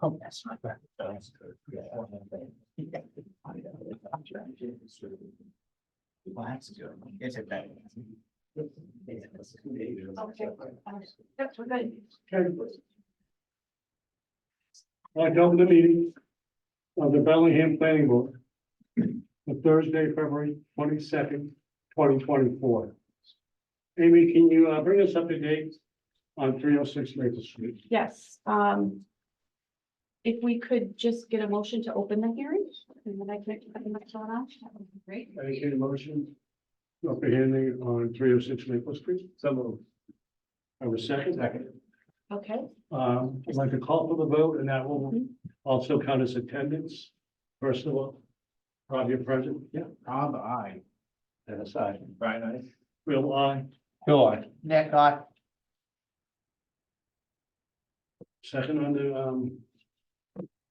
Oh, that's my bad. Well, that's good. It's a bad. That's good. I'd like to open the meeting of the Bellingham Planning Board for Thursday, February 22nd, 2024. Amy, can you bring us up to date on 306 Maple Street? Yes, if we could just get a motion to open the hearing, and then I can put the next one on, that would be great. I need a motion. Open hearing on 306 Maple Street. So moved. I have a second. Okay, I'd like to call for the vote, and that will also count as attendance. First of all, Rob, you're present? Yeah. Rob, aye. Dennis, aye. Brian, aye. Bill, aye. Bill, aye. Nick, aye. Second on the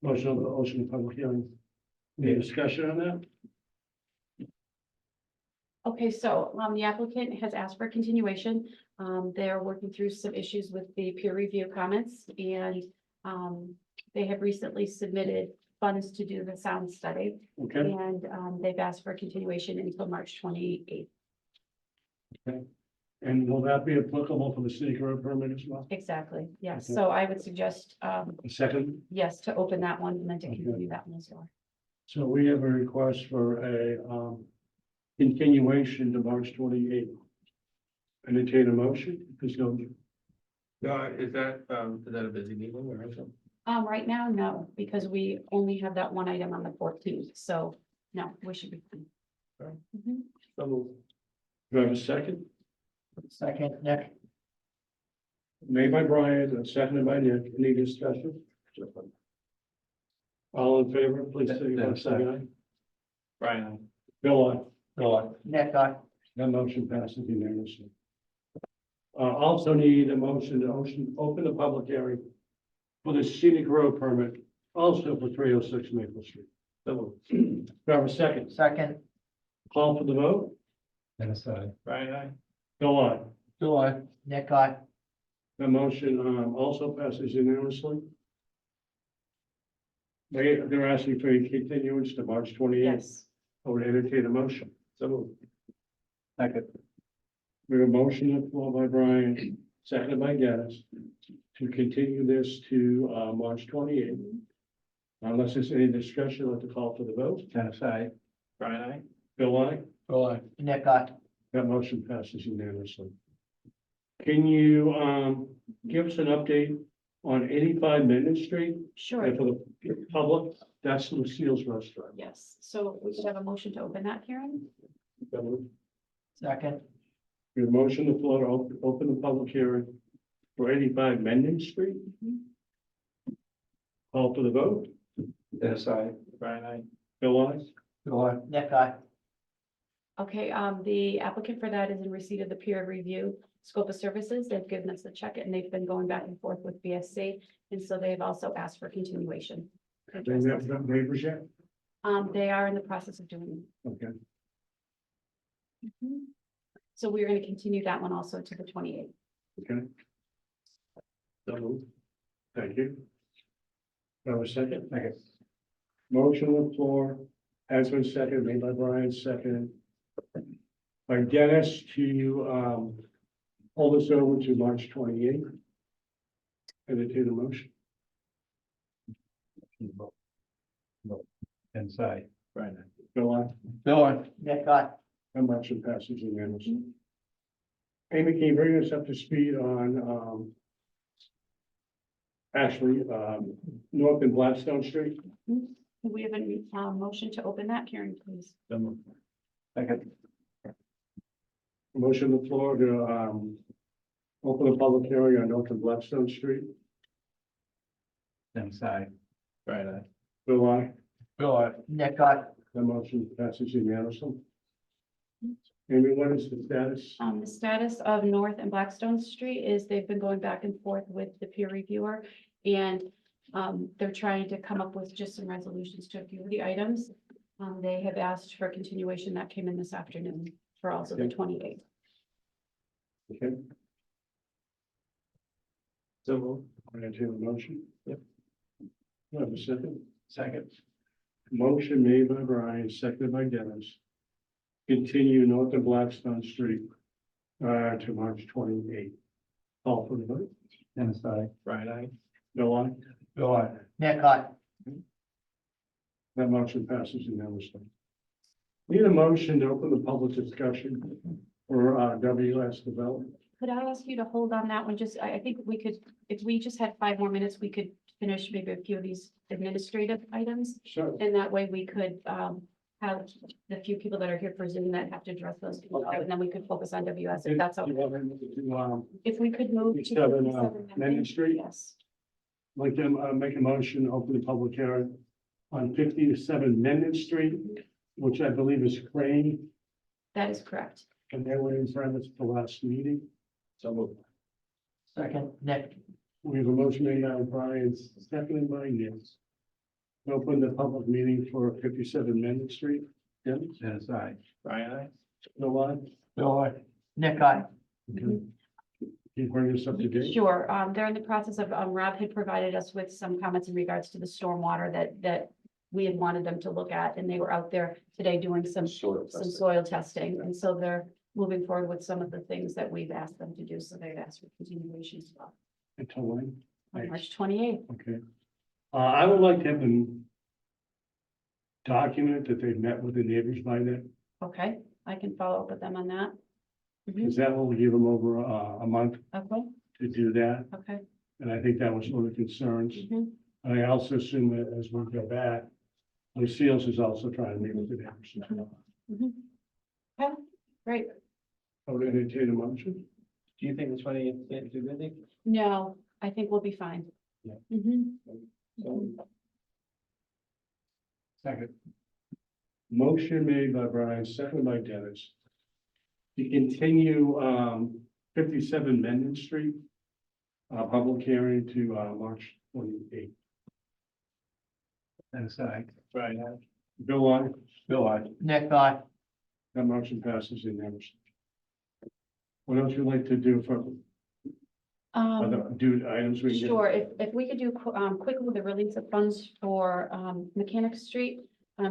motion of the ocean public hearing. Any discussion on that? okay, so, the applicant has asked for a continuation. They're working through some issues with the peer review comments, and, they have recently submitted funds to do the sound study, Okay, and, they've asked for a continuation until March 28th. and will that be applicable for the city road permit as well? Exactly, yes, Okay. so I would suggest, A second, yes, to open that one and then to Okay. continue that one as well. so we have a request for a continuation to March 28th. Entertain a motion, please go. Is that a busy meeting or something? Right now, no, because we only have that one item on the 14th, so no, we should be fine. Okay. Mhm. So moved. Do I have a second? Second, Nick. Made by Brian and seconded by Nick. Any discussion? All in favor, please say aye. Brian, aye. Bill, aye. Bill, aye. Nick, aye. That motion passes unanimously. Also need a motion to open the public hearing for the scenic road permit, also for 306 Maple Street. So, do I have a second? Second. Call for the vote? Dennis, aye. Brian, aye. Bill, aye. Bill, aye. Nick, aye. The motion also passes unanimously. They're asking for a continuance to March 28th. Yes, I would entertain a motion. So moved. Second. We have a motion on the floor by Brian, seconded by Dennis, to continue this to March 28th. Unless there's any discussion, I'd like to call for the vote. Dennis, aye. Brian, aye. Bill, aye. Bill, aye. Nick, aye. That motion passes unanimously. Can you give us an update on 85 Minden Street? sure, And for the public, that's Lucille's restaurant. yes, so we should have a motion to open that hearing. Second. Your motion on the floor to open the public hearing for 85 Minden Street. Call for the vote. Dennis, aye. Brian, aye. Bill, aye. Bill, aye. Nick, aye. Okay, the applicant for that is in receipt of the peer review scope of services. They've given us the check and they've been going back and forth with BSC. And so they've also asked for continuation. Have they met with the neighbors yet? They are in the process of doing. Okay. Mhm. So we're going to continue that one also to the 28th. Okay. So moved. Thank you. Do I have a second? Second. Motion on the floor has been seconded, made by Brian, seconded by Dennis to hold this over to March 28th. Entertain a motion. Inside. Brian, aye. Bill, aye. Bill, aye. Nick, aye. That motion passes unanimously. Amy, can you bring us up to speed on actually North and Blackstone Street? We have a motion to open that hearing, please. Second. Motion on the floor to open a public hearing on North and Blackstone Street. Inside. Brian, aye. Bill, aye. Bill, aye. Nick, I. The motion passes unanimously. Amy, what is the status? The status of North and Blackstone Street is they've been going back and forth with the peer reviewer. And they're trying to come up with just some resolutions to a few of the items. They have asked for continuation that came in this afternoon for also the Okay. 28th. Okay, So moved. I entertain a motion. Yep. Do I have a second? Second. Motion made by Brian, seconded by Dennis. Continue North and Blackstone Street to March 28th. Call for the vote. Dennis, I. Brian, I. Bill, aye. Bill, I. Nick, I. That motion passes unanimously. Need a motion to open the public discussion for WS development. Could I ask you to hold on that one? Just, I think we could, if we just had 5 more minutes, we could finish maybe a few of these administrative items. So, And that way we could have the few people that are here for Zoom that have to address those people out, and then we could focus on WS if that's you okay. want to, If we could move to 57, 57 Main Street? Yes, like to make a motion, to open the public hearing on 57 Mendon Street, which I believe is Crane, that is correct. and they were in front of us at the last meeting. So moved. Second, Nick. We have a motion made by Brian, seconded by Nick. Open the public meeting for 57 Mendon Street. Dennis? Dennis, I. Brian, I. Bill, aye. Bill, I. Nick, I. Okay. Can you bring us up to date? Sure, they're in the process of, Rob had provided us with some comments in regards to the stormwater that we had wanted them to look at, and they were out there today doing some soil testing, and so they're moving forward with some of the things that we've asked them to do, so they've asked for continuation as well. Until when? On March 28th. Okay. I would like to have them document that they've met with the neighbors by then, Okay, I can follow up with them on that. Mhm. because that will give them over a month Okay, to do that. okay. And I think that was one of the concerns. Mhm. And I also assume that as we go back, Lucille's is also trying to meet with the neighbors. as well. Mhm. Okay, great. I would entertain a motion. Do you think the 20th is too busy? No, I think we'll be fine. Yeah. Mhm. So, Second. Motion made by Brian, seconded by Dennis. To continue 57 Mendon Street. Public hearing to March 28th. Dennis, I. Brian, I. Bill, on. Bill, I. Nick, I. That motion passes unanimously. What else you'd like to do for other items? We can get? Sure, if we could do quickly the release of funds for Mechanic Street.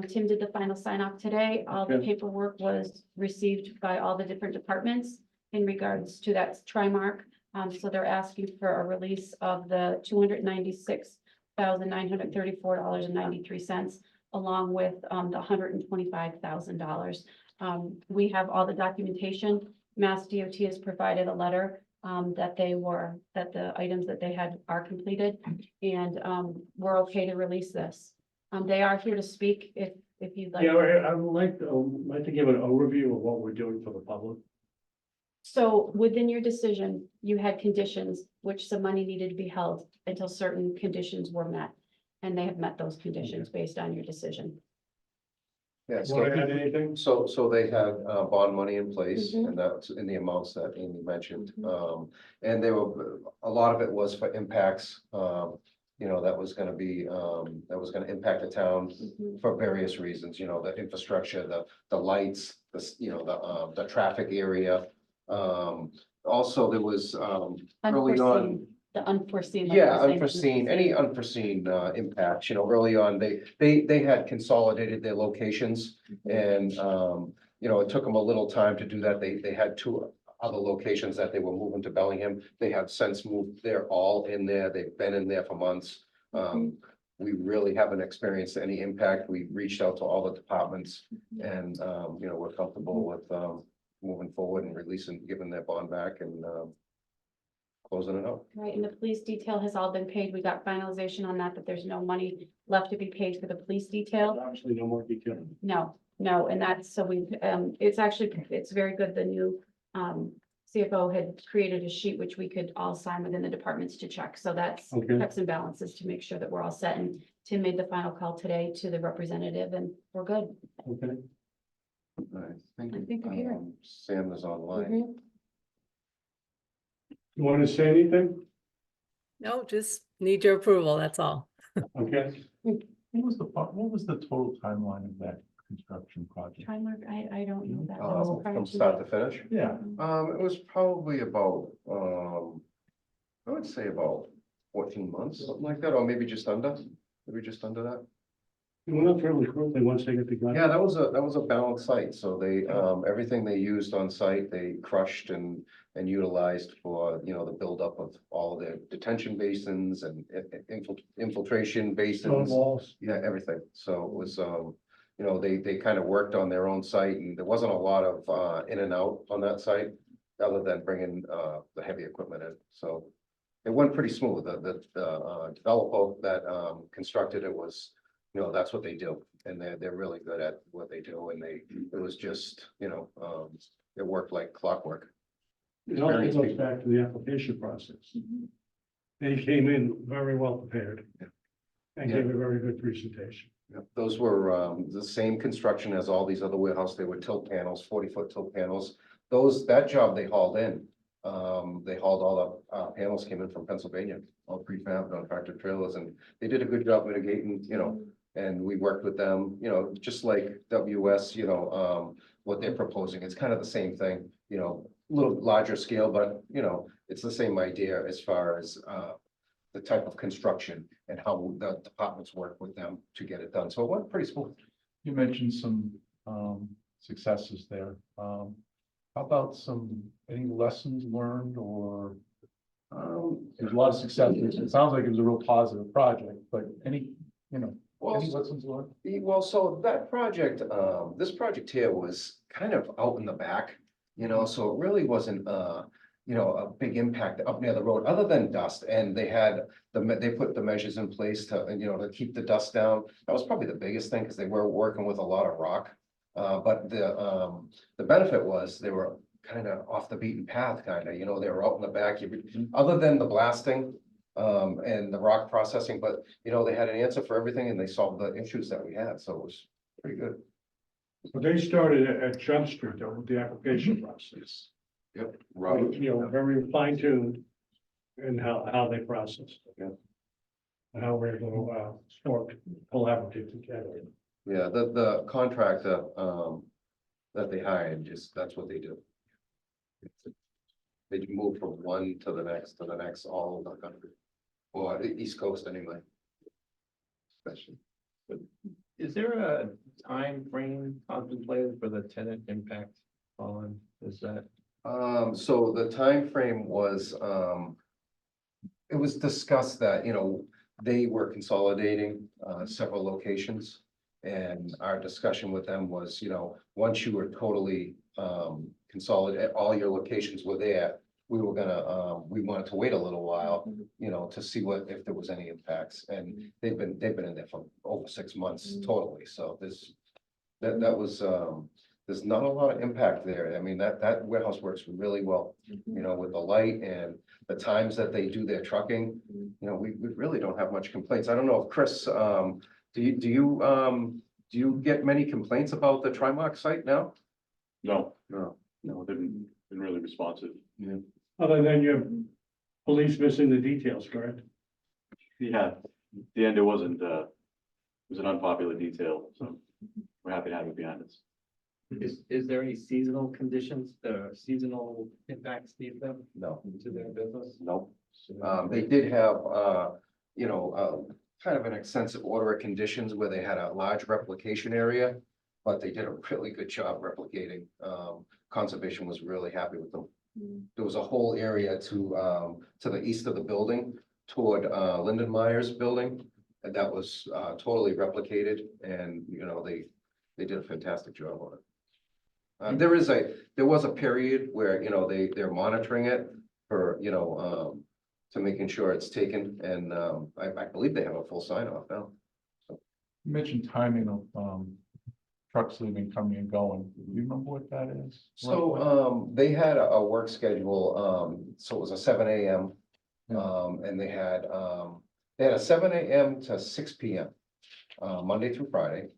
Tim did the final sign off today. All the Okay. paperwork was received by all the different departments in regards to that Trimark. So they're asking for a release of the $296,934.93, along with the $125,000. We have all the documentation. Mass DOT has provided a letter that the items that they had are completed, and we're okay to release this. They are here to speak if you'd like. Yeah, I would like to give an overview of what we're doing for the public. So within your decision, you had conditions which some money needed to be held until certain conditions were met. And they have met those conditions based on your decision. Yeah, Want to add so, anything? so they had bond money in place, Mhm. and that's in the amounts that Amy mentioned. Mhm. And there were, a lot of it was for impacts, that was gonna be, that was gonna impact the town Mhm. for various reasons, the infrastructure, the lights, the traffic area. Also, there was, early on. Unforeseen, the unforeseen. like Yeah, you're saying. unforeseen, any unforeseen impacts, early on, they had consolidated their locations. And, it took them a little time to do that. They had 2 other locations that they were moving to Bellingham. They have since moved, they're all in there. They've been in there for months. We really haven't experienced any impact. We reached out to all the departments and, we're comfortable with, moving forward and releasing, giving their bond back and, closing it out. Right, and the police detail has all been paid. We got finalization on that, but there's no money left to be paid for the police detail. Obviously, no more detail. No, and that's, so we, it's very good, the new CFO had created a sheet which we could all sign within the departments to check. So that's Okay. checks and balances to make sure that we're all set. And Tim made the final call today to the representative and we're good. Okay. I I think they're here. Sam is online. Mhm. You want to say anything? No, just need your approval, that's all. Okay. What was the total timeline of that construction project? Try and look, I don't know that. That was prior From to start the- to finish. Yeah, It was probably about, I would say about 14 months, something like that, or maybe just under that. It went up fairly quickly once they get the gun. Yeah, that was a balanced site, so they, everything they used on site, they crushed and utilized for, you know, the buildup of all of their detention basins and infiltration Stone basins. walls. Yeah, everything, so it was, you know, they kind of worked on their own site, and there wasn't a lot of, in and out on that site, other than bringing, the heavy equipment in, so. It went pretty smooth, the developer that, constructed it was, you know, that's what they do, and they're really good at what they do, and it was just, you know, it worked like clockwork. It also goes back to the application process. They came in very well prepared. And gave a very good presentation. Yep, those were the same construction as all these other warehouse. They were tilt panels, 40-foot tilt panels. That job they hauled in. They hauled all the panels came in from Pennsylvania, all prefab on tractor trailers, and they did a good job mitigating, you know, and we worked with them, you know, just like WS, you know, what they're proposing. It's kind of the same thing, you know, a little larger scale, but you know, it's the same idea as far as the type of construction and how the departments work with them to get it done. So it went pretty smooth. you mentioned some successes there. How about any lessons learned or there's a lot of successes. It sounds like it was a real positive project, but any lessons learned? Well, so that project, this project here was kind of out in the back, you know, so it really wasn't, you know, a big impact up near the road, other than dust. And they put the measures in place to, you know, to keep the dust down. That was probably the biggest thing, because they were working with a lot of rock. But the benefit was they were kind of off the beaten path, kind of, you know, they were out in the back, other than the blasting and the rock processing, but, you know, they had an answer for everything and they solved the issues that we had, so it was pretty good. But they started at Jump Street though, with the application process. Yep. You know, very fine tuned in how they process. Yeah. And how we're going to work collaborative together. Yeah, the contractor that they hired, that's what they do. They move from one to the next, all over the country, or the East Coast anyway. Especially. Is there a time frame contemplated for the tenant impact on, is that? So the time frame was, it was discussed that, you know, they were consolidating several locations. And our discussion with them was, you know, once you were totally consolidate, all your locations were there, we wanted to wait a little while, you know, to see if there was any impacts. And they've been in there for over 6 months totally. So there's not a lot of impact there. I mean, that warehouse works really well, you know, with the light and the times that they do their trucking. You know, we really don't have much complaints. I don't know if Chris, do you get many complaints about the Trimark site now? No, No. been really responsive. Yeah. Other than your police missing the details, correct? Yeah, at the end, it was an unpopular detail, so we're happy to have it behind us. Is there any seasonal conditions, seasonal impacts to them No, to their business? no. They did have, you know, kind of an extensive order of conditions where they had a large replication area, but they did a really good job replicating. Conservation was really happy with them. There was a whole area to the east of the building toward Lindenmeyer's building, and that was totally replicated, and you know, they did a fantastic job on it. There was a period where, you know, they're monitoring it for, you know, to making sure it's taken, and I believe they have a full sign off now. You mentioned timing of trucks leaving, coming and going. Do you remember what that is? So, they had a work schedule, so it was a 7 a.m. Yeah. And they had a 7 a.m. to 6 p.m. Monday through Friday.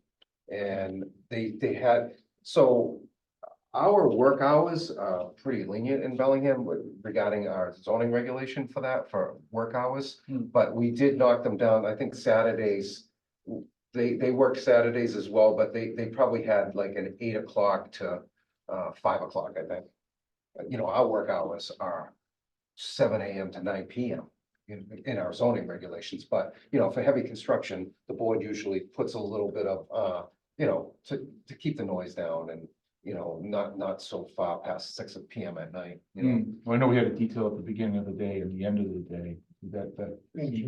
And they had, so our work hours are pretty lenient in Bellingham regarding our zoning regulation for that, for work hours. Hmm. But we did knock them down, I think Saturdays, they work Saturdays as well, but they probably had like an 8 o'clock to 5 o'clock, I think. You know, our work hours are 7 a.m. to 9 p.m. In our zoning regulations, but, you know, for heavy construction, the board usually puts a little bit of, you know, to keep the noise down and, you know, not so far past 6 p.m. at night, you know. Well, I know we had a detail at the beginning of the day and the end of the day,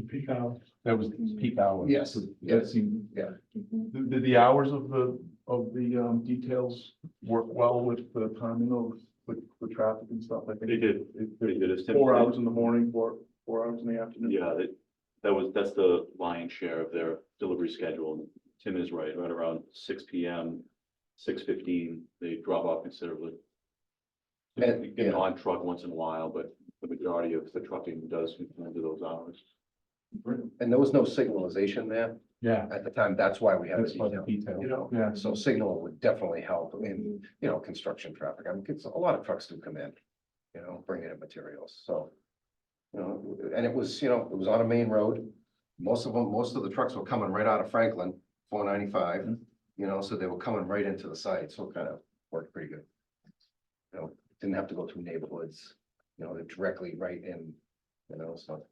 Peak hour. that was peak hours. Yes, So yeah. That seemed, Mhm. did the hours of the details work well with the timing of, with traffic and stuff? I think They did, they did. It's 4 hours in the morning, 4 hours in the afternoon. Yeah, that's the lion's share of their delivery schedule. Tim is right around 6 p.m., 6:15, they drop off considerably. And- You get an yeah. odd truck once in a while, but the majority of the trucking does come into those hours. And there was no signalization there Yeah, at the time, that's why we had the that's by the detail, detail. you know. Yeah. So signal would definitely help in, you know, construction traffic. I mean, it's a lot of trucks do come in, you know, bringing in materials, so. You know, and it was, you know, it was on a main road. Most of the trucks were coming right out of Franklin, 495, you know, so they were coming right into the site, so it kind of worked pretty good. You know, didn't have to go through neighborhoods, you know, they're directly right in, you know, so.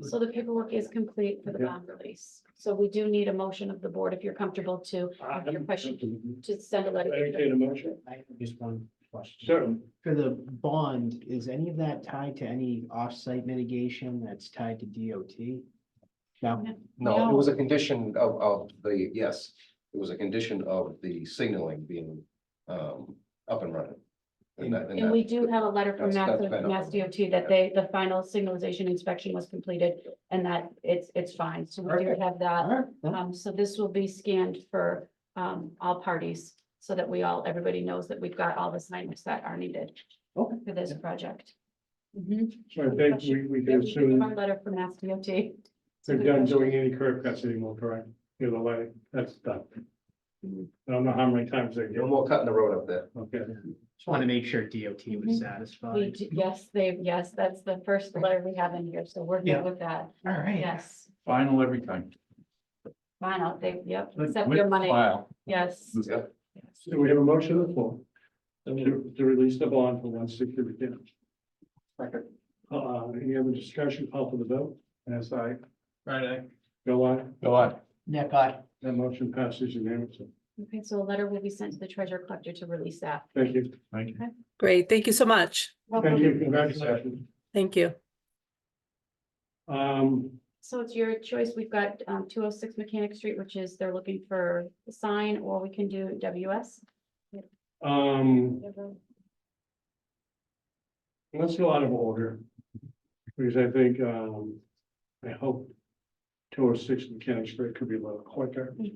So the paperwork is complete for the bond release. So we do need a motion of the board if you're comfortable to, your question, to send a letter. Entertain a motion? I have just one question. Certainly. For the bond, is any of that tied to any off-site mitigation that's tied to DOT? No, No, it was a condition of the, yes, it was a condition of the signaling being up and running. And we do have a letter from That's been Mass DOT that the final signalization inspection was completed and that it's fine. So we do Perfect. have that. all right, So this will be scanned for all parties so that everybody knows that we've got all the signage that are needed Okay. for this project. Mhm. So I think we Yeah, can we assume have a letter from Mass DOT. they're done doing any curb cuts anymore, correct? You know, the lighting, that's done. Mhm. I don't know how many times they No go. more cutting the road up there. Okay. just want to make sure DOT was Mhm. satisfied. Yes, that's the first letter we have in here, so we're Yeah. good with that. All right. Yes, Final every time. final, yep, Good, except with your money, smile. yes. Yeah. So we have a motion on the floor to release the bond for 160 McKinnon. Second. Any other discussion, call for the vote? Yes, I. Go on. Go on. Nick, I, That motion passes unanimously. Okay, so a letter will be sent to the treasurer collector to release that. Thank you. Thank you. Great. Thank you so much. Thank you. Congratulations. Thank you. So it's your choice. We've got 206 Mechanic Street, which is they're looking for a sign, or we can do WS. Let's go out of order. Because I think, I hope 206 Mechanic Street could be a little quicker. Mhm.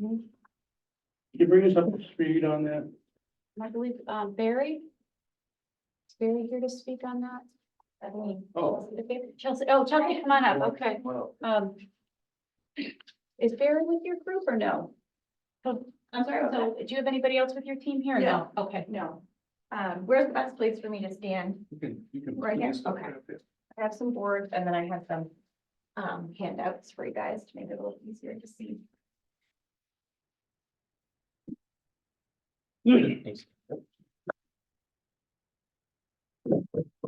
Can you bring us up to speed on that? I believe Barry. Is Barry here to speak on that? I believe. Oh. Chelsea, Chelsea, come on up, okay. Well, Is Barry with your group or no? Oh, I'm sorry, so do you have anybody else with your team here? or No. Okay. No. Where's the best place for me to stand? you can. Right here? stop Okay. right up there. I have some boards and then I have some handouts for you guys to make it a little easier to see.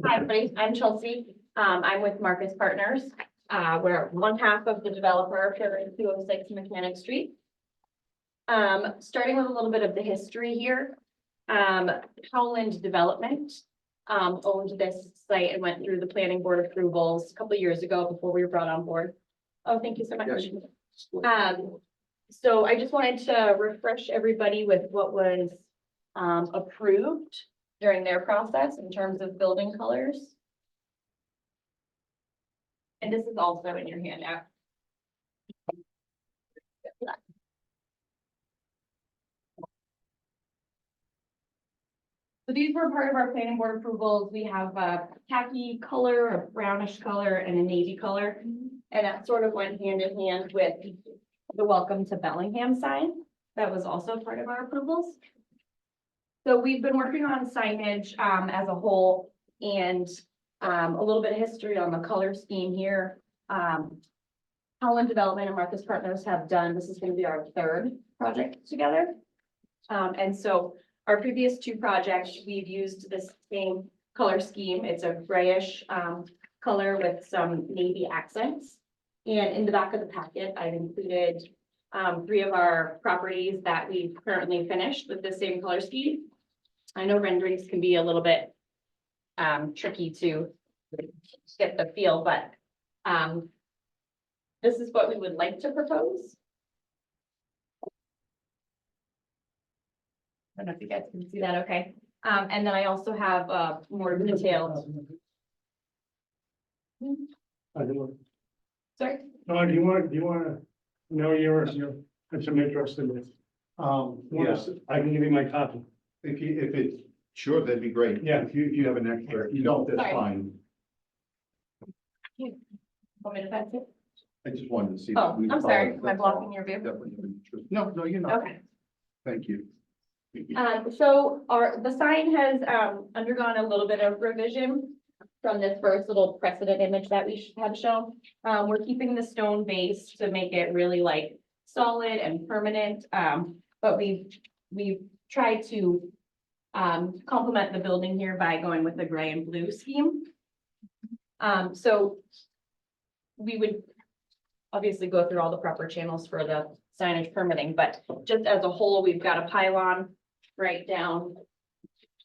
Hi, everybody. I'm Chelsea. I'm with Marcus Partners. We're one half of the developer here in 206 Mechanic Street. Starting with a little bit of the history here. Howland Development owned this site and went through the planning board approvals a couple of years ago before we were brought on board. Oh, thank you so much. So I just wanted to refresh everybody with what was approved during their process in terms of building colors. And this is also in your handout. So these were part of our planning board approvals. We have a khaki color, a brownish color, and a navy color. And that sort of went hand in hand with the welcome to Bellingham sign. That was also part of our approvals. So we've been working on signage as a whole and a little bit of history on the color scheme here. Holland Development and Marcus Partners have done, this is going to be our third project together. And so our previous two projects, we've used this same color scheme. It's a grayish color with some navy accents. And in the back of the packet, I've included 3 of our properties that we've currently finished with the same color scheme. I know renderings can be a little bit tricky to get the feel, but this is what we would like to propose. I don't know if you guys can see that okay. And then I also have more detailed. Sorry? No, do you want, no, you're, have some interest in this. I can give you my copy. If it's, sure, that'd be great. Yeah. If you have an extra, if you don't, that's Sorry. fine. Want me to pass it? I just wanted to see. Oh, that we I'm sorry. followed, Am I that's all. blocking your view? Definitely of interest. No, you're not. Okay. Thank you. So the sign has undergone a little bit of revision from this first little precedent image that we had shown. We're keeping the stone base to make it really like solid and permanent. But we've tried to complement the building here by going with the gray and blue scheme. So we would obviously go through all the proper channels for the signage permitting, but just as a whole, we've got a pylon right down.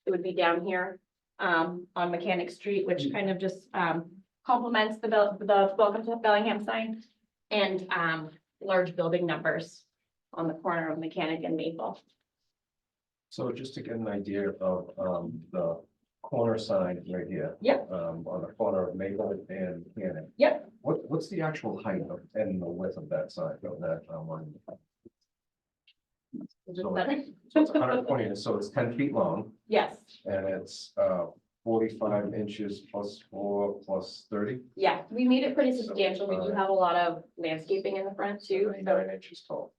It would be down here on Mechanic Street, which kind of just complements the welcome to Bellingham sign, and large building numbers on the corner of Mechanic and Maple. So just to get an idea of the corner sign right here. Yep. On the corner of Maple and Cannon. Yep. What's the actual height of and the width of that sign, of that one? Is it So better? So it's 120, so it's 10 feet long Yes, and it's 45 inches plus 4 plus 30. yeah, we made it pretty substantial. We do have a lot of landscaping in the front too. So 99 inches tall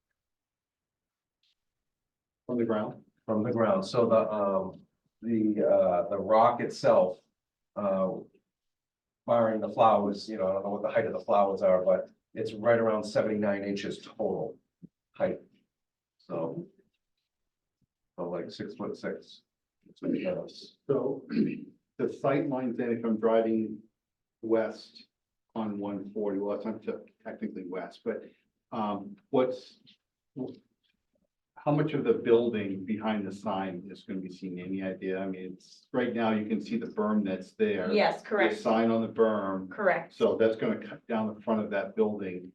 From the ground? from the ground. So the rock itself, barring the flowers, I don't know what the height of the flowers are, but it's right around 79 inches total height. So like 6'6". So the sight lines then, if I'm driving west on 140, well, it's not technically west, but how much of the building behind the sign is going to be seen? Any idea? I mean, it's right now you can see the berm that's there. yes, The correct, sign on the berm. correct. So that's going to cut down the front of that building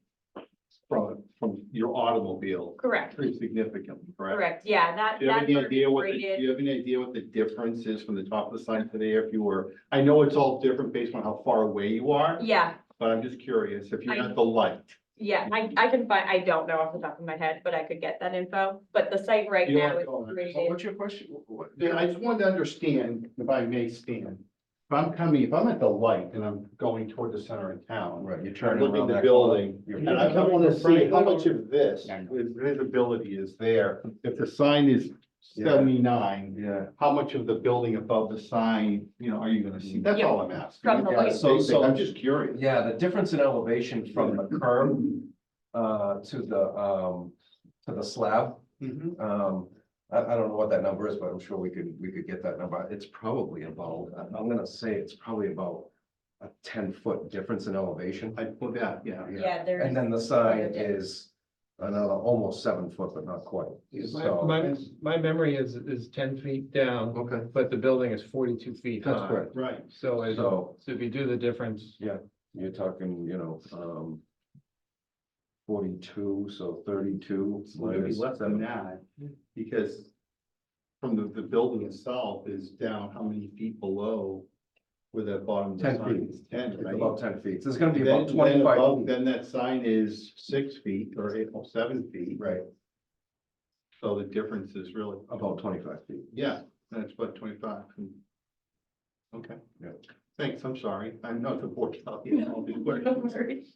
from your automobile Correct, pretty significantly, correct? correct. Yeah, Do you have any that's idea what, do graded. you have any idea what the difference is from the top of the sign to there? If you were, I know it's all different based on how far away you are, Yeah, but I'm just curious, if you're at the light. yeah, I can find, I don't know off the top of my head, but I could get that info. But the site right You now don't is know. graded. What's your question? Yeah, I just wanted to understand, if I may stand, if I'm at the light and I'm going toward the center of town. Right, you're I'm turning looking around at the that building, corner, and I want to see how much of this visibility is there. If the sign is Yeah. 79, Yeah. how much of the building above the sign, are you gonna see? That's all I'm asking. From the Yeah, light. so- I'm just curious. Yeah, the difference in elevation from the curb to the slab. Mhm. I don't know what that number is, but I'm sure we could get that number. It's probably about, I'm gonna say it's probably about a 10-foot difference in elevation. I put that, yeah. Yeah, there's. And then the sign is another almost 7 foot, but not quite. So, My memory is 10 feet down, okay, but the building is 42 feet that's high. correct. Right. So So if you do the difference, you're talking, 42, so 32 Maybe minus less than 7. that, because from the building itself is down how many feet below where that bottom of the 10 sign feet. is 10, It's right? about 10 feet. So it's gonna be Then, about 25 above, feet. then that sign is 6 feet or 7 feet, Right, so the difference is really, about 25 feet. yeah, That's what, 25? Okay. Yeah. Thanks, I'm sorry. I'm not the board. I'll get all these questions.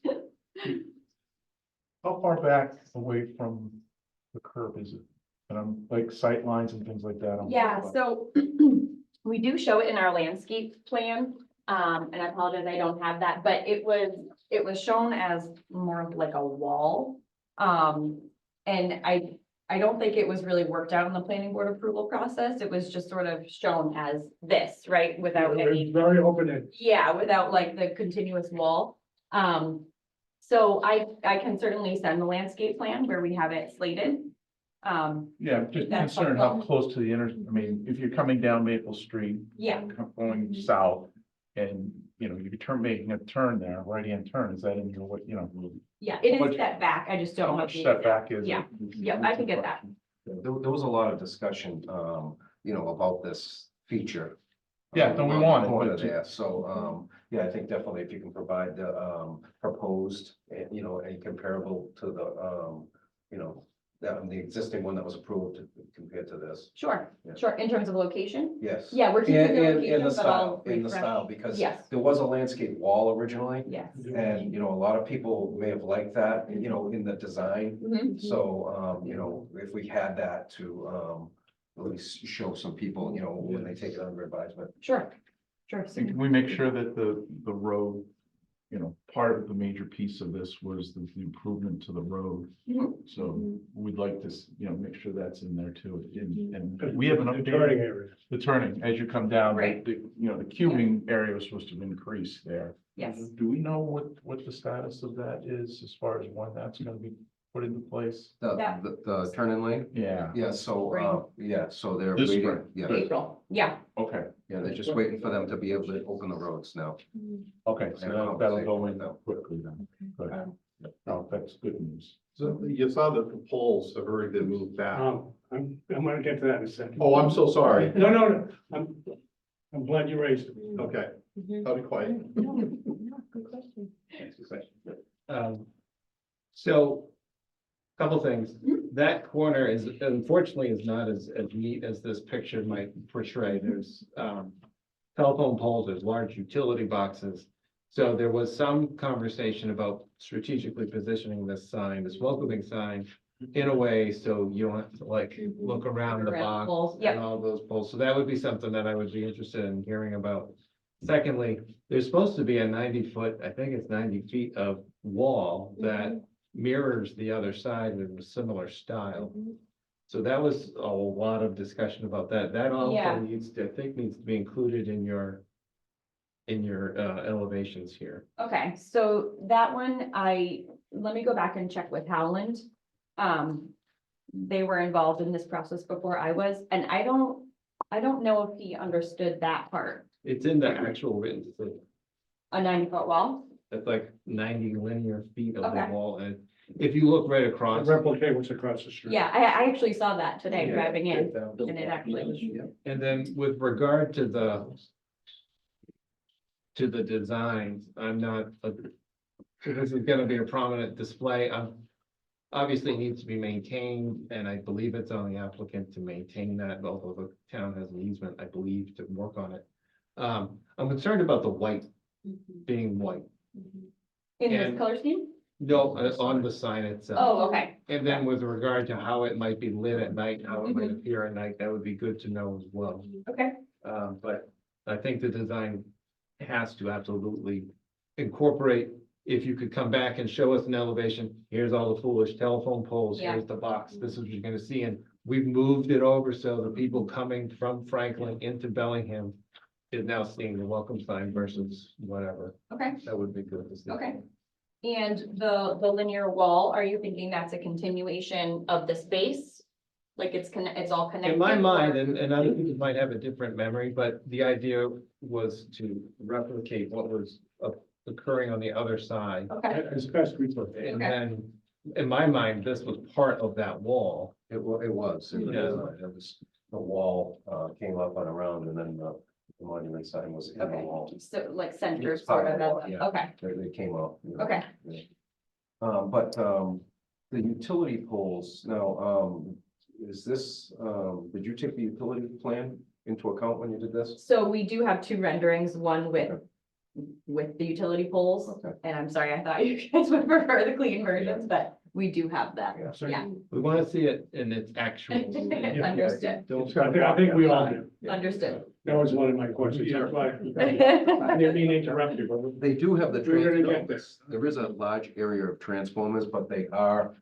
How far back away from the curb is it? And I'm like sight lines and things like that. I'm- Yeah, so we do show it in our landscape plan. And I apologize, I don't have that, but it was shown as more of like a wall. And I don't think it was really worked out in the planning board approval process. It was just sort of shown as this, right, without any. Very open-ended. Yeah, without like the continuous wall. So I can certainly send the landscape plan where we have it slated. Yeah, I'm just That's concerned how helpful. close to the I mean, if you're coming down Maple Street. Yeah. Going south and, you know, making a turn there, right-hand turn, is that in your, Yeah, it Much- is set back. I just don't how know. much the setback exact- is? Yeah, it? yeah, I can get that. There was a lot of discussion, about this feature. Yeah, don't we on the want it, corner but- there, so, yeah, I think definitely if you can provide the, proposed, any comparable to the, the existing one that was approved compared to this. Sure, Yeah. sure. In terms of location? Yes. Yeah, we're keeping the And location, the but style, I'll in the refresh. style, because Yes. there was a landscape wall originally. Yes. And, a lot of people may have liked that, in the design. Mhm. So, if we had that to, at least show some people, when they take it under advisement. Sure, sure. And can we make sure that the road, part of the major piece of this was the improvement to the road. Mhm. So we'd like to, make sure that's in there too. Mm-hmm. And we haven't The updated turning area. the turning as you come down, Right. the cubing area was supposed to increase there. Yes. Do we know what the status of that is as far as when that's gonna be put into place? Yeah. The turn-in lane? Yeah, Yeah, so, Spring. so they're This waiting, spring. yeah, April, yeah. okay, yeah, they're just waiting for them to be able to open the roads now. okay, so that'll go in quickly then. Good. Um, Oh, that's good news. So you saw that the poles have already been moved back. I'm gonna get to that in a second. Oh, I'm so sorry. No, I'm glad you raised it. Okay, Mhm. I'll be quiet. No, no, good question. So, couple things. That corner is unfortunately is not as neat as this picture might portray. There's telephone poles, there's large utility boxes. So there was some conversation about strategically positioning this sign, this welcoming sign, in a way so you don't have to like look around the box Poles, and yep. all those poles. So that would be something that I would be interested in hearing about. Secondly, there's supposed to be a 90-foot, I think it's 90 feet of wall that mirrors the other side in a similar style. So that was a lot of discussion about that. That Yeah. also needs to, I think, needs to be included in your elevations here. Okay, so that one, let me go back and check with Howland. They were involved in this process before I was, and I don't know if he understood that part. It's in the actual written, so A 90-foot wall? it's like 90 linear feet of the Okay. wall, and if you look right across. Replicate what's across the street. Yeah, I actually saw that today Yeah. driving in, and it actually was. And then with regard to the designs, I'm not, this is gonna be a prominent display, obviously it needs to be maintained, and I believe it's on the applicant to maintain that, although the town has an easement, I believe, to work on it. I'm concerned about the white being white. In this And- color scheme? No, on the sign itself. Oh, okay. And then with regard to how it might be lit at night, how it might appear at night, that would be good to know as well. Okay, But I think the design has to absolutely incorporate, if you could come back and show us an elevation, here's all the foolish telephone poles, Yeah. here's the box, this is what you're gonna see, and we've moved it over so the people coming from Franklin into Bellingham is now seeing the welcome sign versus whatever. okay, That would be good to see. okay. And the linear wall, are you thinking that's a continuation of the space? Like it's all connected? In my mind, or- and other people might have a different memory, but the idea was to replicate what was occurring on the other side. Okay, As best we could. And Okay. then, in my mind, this was part of that wall. It was, Yeah. it was, the wall, came up and around, and then the monument sign was in the okay, wall. so like center It's part sort of of, the wall, as a- yeah. okay, They came up. okay. Yeah. The utility poles, now, is this, did you take the utility plan into account when you did this? So we do have two renderings, one with the utility poles. Okay. And I'm sorry, I thought you guys would prefer the clean versions, but we do have that. Yeah. So Yeah. We want to see it in its actual. Understood, I think we all do. understood. That was one of my questions. That's why I didn't mean to interrupt you, but They do have the We're gonna get transformers. There is a large area of transformers, but they are,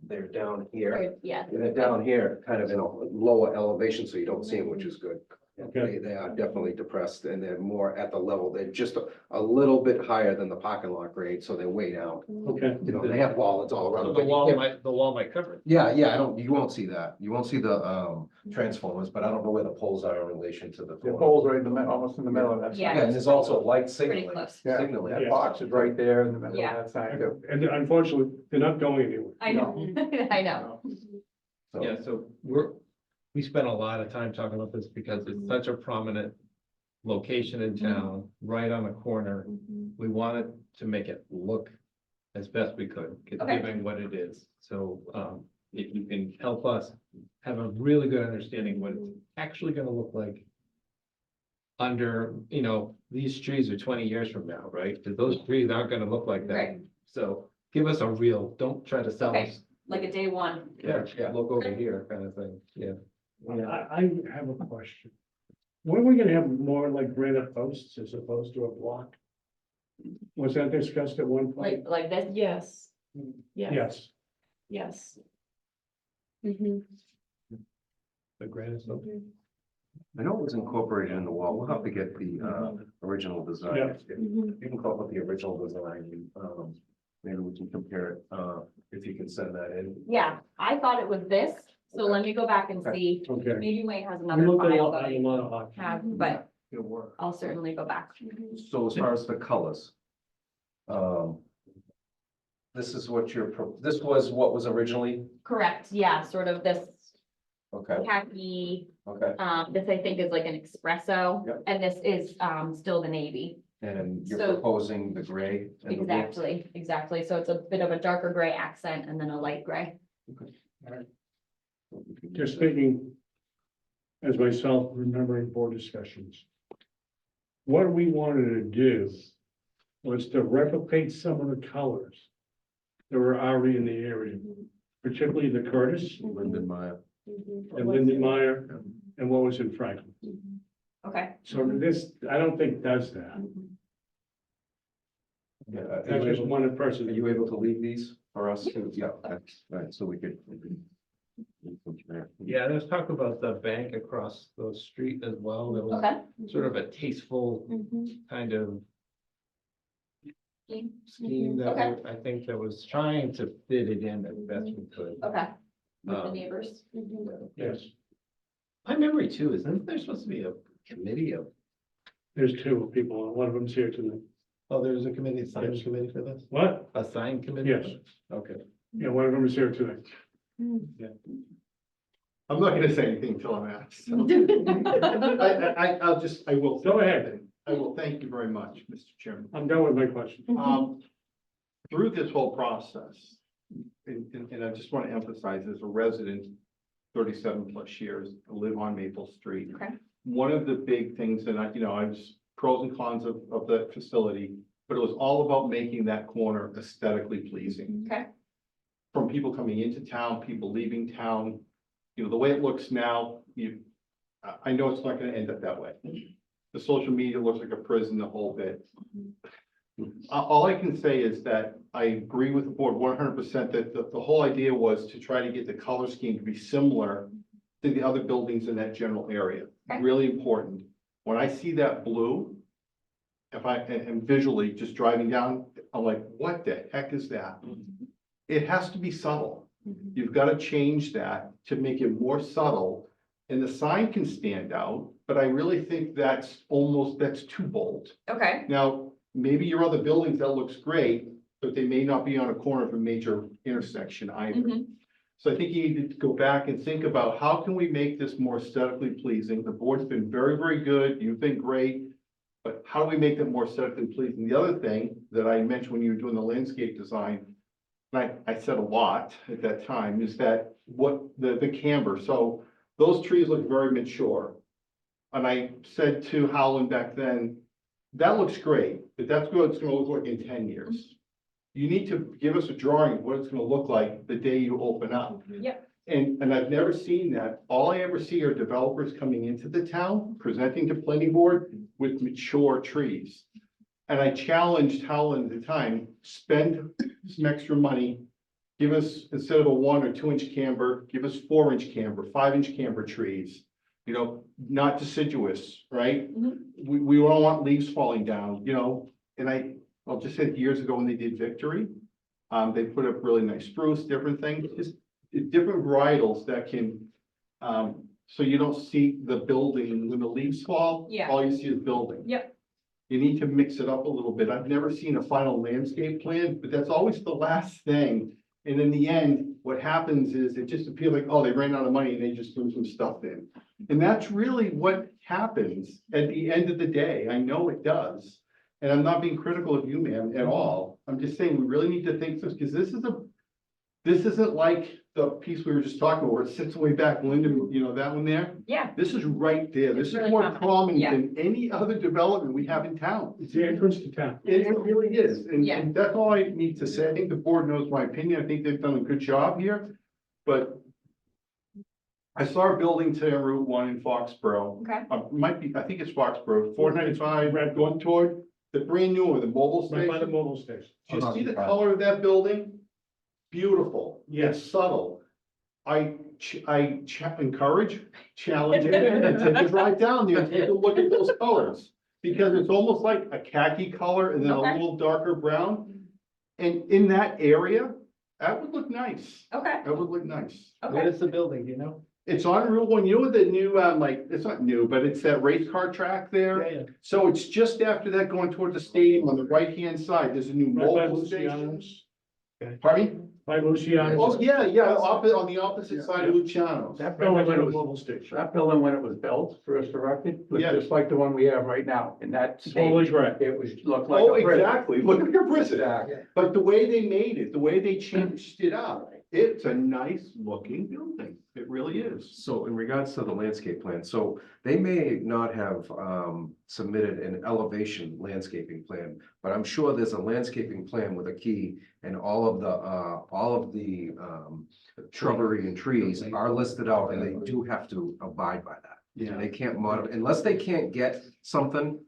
they're down here. Yeah. And they're down here, kind of in a lower elevation, so you don't see them, which is good. Okay. They are definitely depressed and they're more at the level, they're just a little bit higher than the parking lot grade, so they're way down. okay. You know, they have bollards all around. So them, the but you wall can't- might, the wall might cover it. Yeah, you won't see that. You won't see the, transformers, but I don't know where the poles are in relation to the. The pole's right in the middle, almost in the middle of that. Yeah. Yeah, and there's also light Pretty signaling. close. Yeah. Signaling. That box is right there in the middle Yeah. of that sign. And unfortunately, they're not going anywhere. I know, I know. So- Yeah, so we spent a lot of time talking about this because it's such a prominent location in town, right on the corner. We wanted to make it look as best we could, Okay. given what it is. So, if you can help us have a really good understanding what it's actually gonna look like under, these trees are 20 years from now, right? Because those trees aren't gonna look like that. Right. So give us a real, don't try to sell Okay. us, Like a day one. look over here kind of thing, yeah. I have a question. When are we gonna have more like granite posts as opposed to a block? Was that discussed at one point? Like this? Yes, yes, Yes. yes. Mhm. The granite stuff. I know it was incorporated in the wall. We'll have to get the, original design. Yeah. Mhm. You can call up the original design, maybe we can compare it, if you can send that in. Yeah, I thought it was this, so let me go back and see. Okay. Maybe Wayne has We another looked at a file lot, that a I lot of options. have, but It'll work. I'll certainly go back. So as far as the colors, this is what this was what was originally, Correct, yeah, sort of this okay, khaki, okay, this I think is like an espresso. Yep. And this is still the navy. and you're So- proposing the gray. and the blue? Exactly, so it's a bit of a darker gray accent and then a light gray. Just thinking, as myself, remembering board discussions. What we wanted to do was to replicate some of the colors that were already in the area, particularly the Curtis Lyndon Meyer. and Linden Meyer and what was in Franklin. Okay. So this, I don't think does that. Yeah, are That's you just able- one are person. you able to leave these for us to, yeah, okay, right, so we could. Yeah, there's talk about the bank across the street as well. There was Okay. sort of a tasteful Mhm. kind of Scheme. scheme that Okay. I think that was trying to fit it in as best we could. Okay. With the Um, neighbors. Yes, My memory too, isn't there supposed to be a committee of, there's two people, and one of them's here tonight. oh, there's a committee, sign Yes. committee for this? What? A sign committee? Yes. Okay. Yeah, one of them is here tonight. I'm not gonna say anything until I'm asked. so. I will. Go ahead. I will thank you very much, Mr. Chairman. I'm done with my question. Through this whole process, and I just want to emphasize, as a resident, 37+ years, I live on Maple Street. Okay. One of the big things, and I was pros and cons of the facility, but it was all about making that corner aesthetically pleasing. Okay. From people coming into town, people leaving town, the way it looks now, I know it's not gonna end up that way. The social media looks like a prison, the whole bit. All I can say is that I agree with the board 100% that the whole idea was to try to get the color scheme to be similar to the other buildings in that general area. Okay. Really important. When I see that blue, if I am visually just driving down, I'm like, what the heck is that? It has to be subtle. You've got to change that to make it more subtle. And the sign can stand out, but I really think that's too bold. Okay. Now, maybe your other buildings, that looks great, but they may not be on a corner of a major intersection either. Mhm. So I think you need to go back and think about how can we make this more aesthetically pleasing? The board's been very, very good. You've been great. But how do we make them more aesthetically pleasing? The other thing that I mentioned when you were doing the landscape design, and I said a lot at that time, is that what the camber. So those trees look very mature. And I said to Howland back then, that looks great, but that's what it's gonna look like in 10 years. You need to give us a drawing of what it's gonna look like the day you open up. Yep. And I've never seen that. All I ever see are developers coming into the town, presenting to planning board with mature trees. And I challenged Howland at the time, spend some extra money. Give us, instead of a 1 or 2 inch camber, give us 4-inch camber, 5-inch camber trees. You know, not deciduous, right? Mhm. We don't want leaves falling down, you know, and I'll just say years ago when they did Victory. They put up really nice spruce, different things, just different varietals that can. So you don't see the building when the leaves fall. Yeah. All you see is building. Yep. You need to mix it up a little bit. I've never seen a final landscape plan, but that's always the last thing. And in the end, what happens is it just appears like, oh, they ran out of money and they just threw some stuff in. And that's really what happens at the end of the day. I know it does. And I'm not being critical of you, ma'am, at all. I'm just saying we really need to think this, because this isn't like the piece we were just talking about, where it sits way back, Linda, you know, that one there. Yeah, This is right there. This It's is really more prominent. prominent Yeah. than any other development we have in town. It's the entrance to town. It really is, and Yeah. and that's all I need to say. I think the board knows my opinion. I think they've done a good job here, but I saw a building today on Route 1 in Foxborough. okay. Might be, I think it's Foxborough, 495, going toward the brand new one, the mobile Right by the station. mobile station. Do you see the color of that building? Beautiful. Yes. It's subtle. Encourage, challenge it, and take a drive down there and take a look at those colors. Because it's almost like a khaki color and then a Okay. little darker brown. And in that area, that would look nice. Okay, That would look nice. What okay. is the building, do you know? It's on Route 1, you know what the new, like, it's not new, but it's that race car track there. Yeah. So it's just after that going toward the stadium on the right-hand side, there's a new Right by mobile station. Luciano's. Pardon me? By Luciano's. Oh, yeah, on the opposite side of Luciano's. Right That by building, when the it was, mobile station. that building, when it was built, first erected, was Yeah. just like the one we have right now, in that Totally stage. correct. It was, looked like Oh, a prison. exactly, look at your prison. Exactly. But the way they made it, the way they changed it up, it's a nice looking building. It really is. So in regards to the landscape plan, so they may not have submitted an elevation landscaping plan, but I'm sure there's a landscaping plan with a key and all of the shrubbery and trees are listed out and they do have to abide by that. Yeah. They can't modify, unless they can't get something,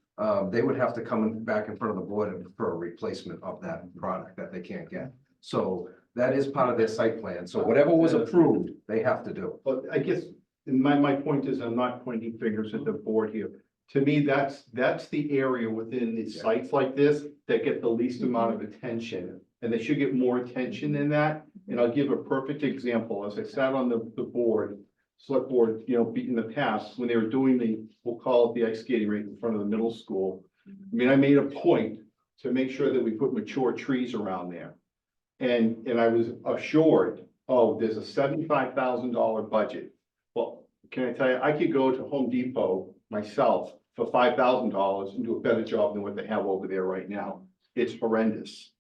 they would have to come back in front of the board for a replacement of that product that they can't get. So that is part of their site plan. So whatever was approved, they have to do. But I guess, and my point is, I'm not pointing fingers at the board here. To me, that's the area within the sites like this that get the least amount of attention. And they should get more attention than that. And I'll give a perfect example. As I sat on the board, select board, you know, in the past, when they were doing we'll call it the ice skating rink in front of the middle school. I mean, I made a point to make sure that we put mature trees around there. And I was assured, oh, there's a $75,000 budget. Well, can I tell you, I could go to Home Depot myself for $5,000 and do a better job than what they have over there right now. It's horrendous.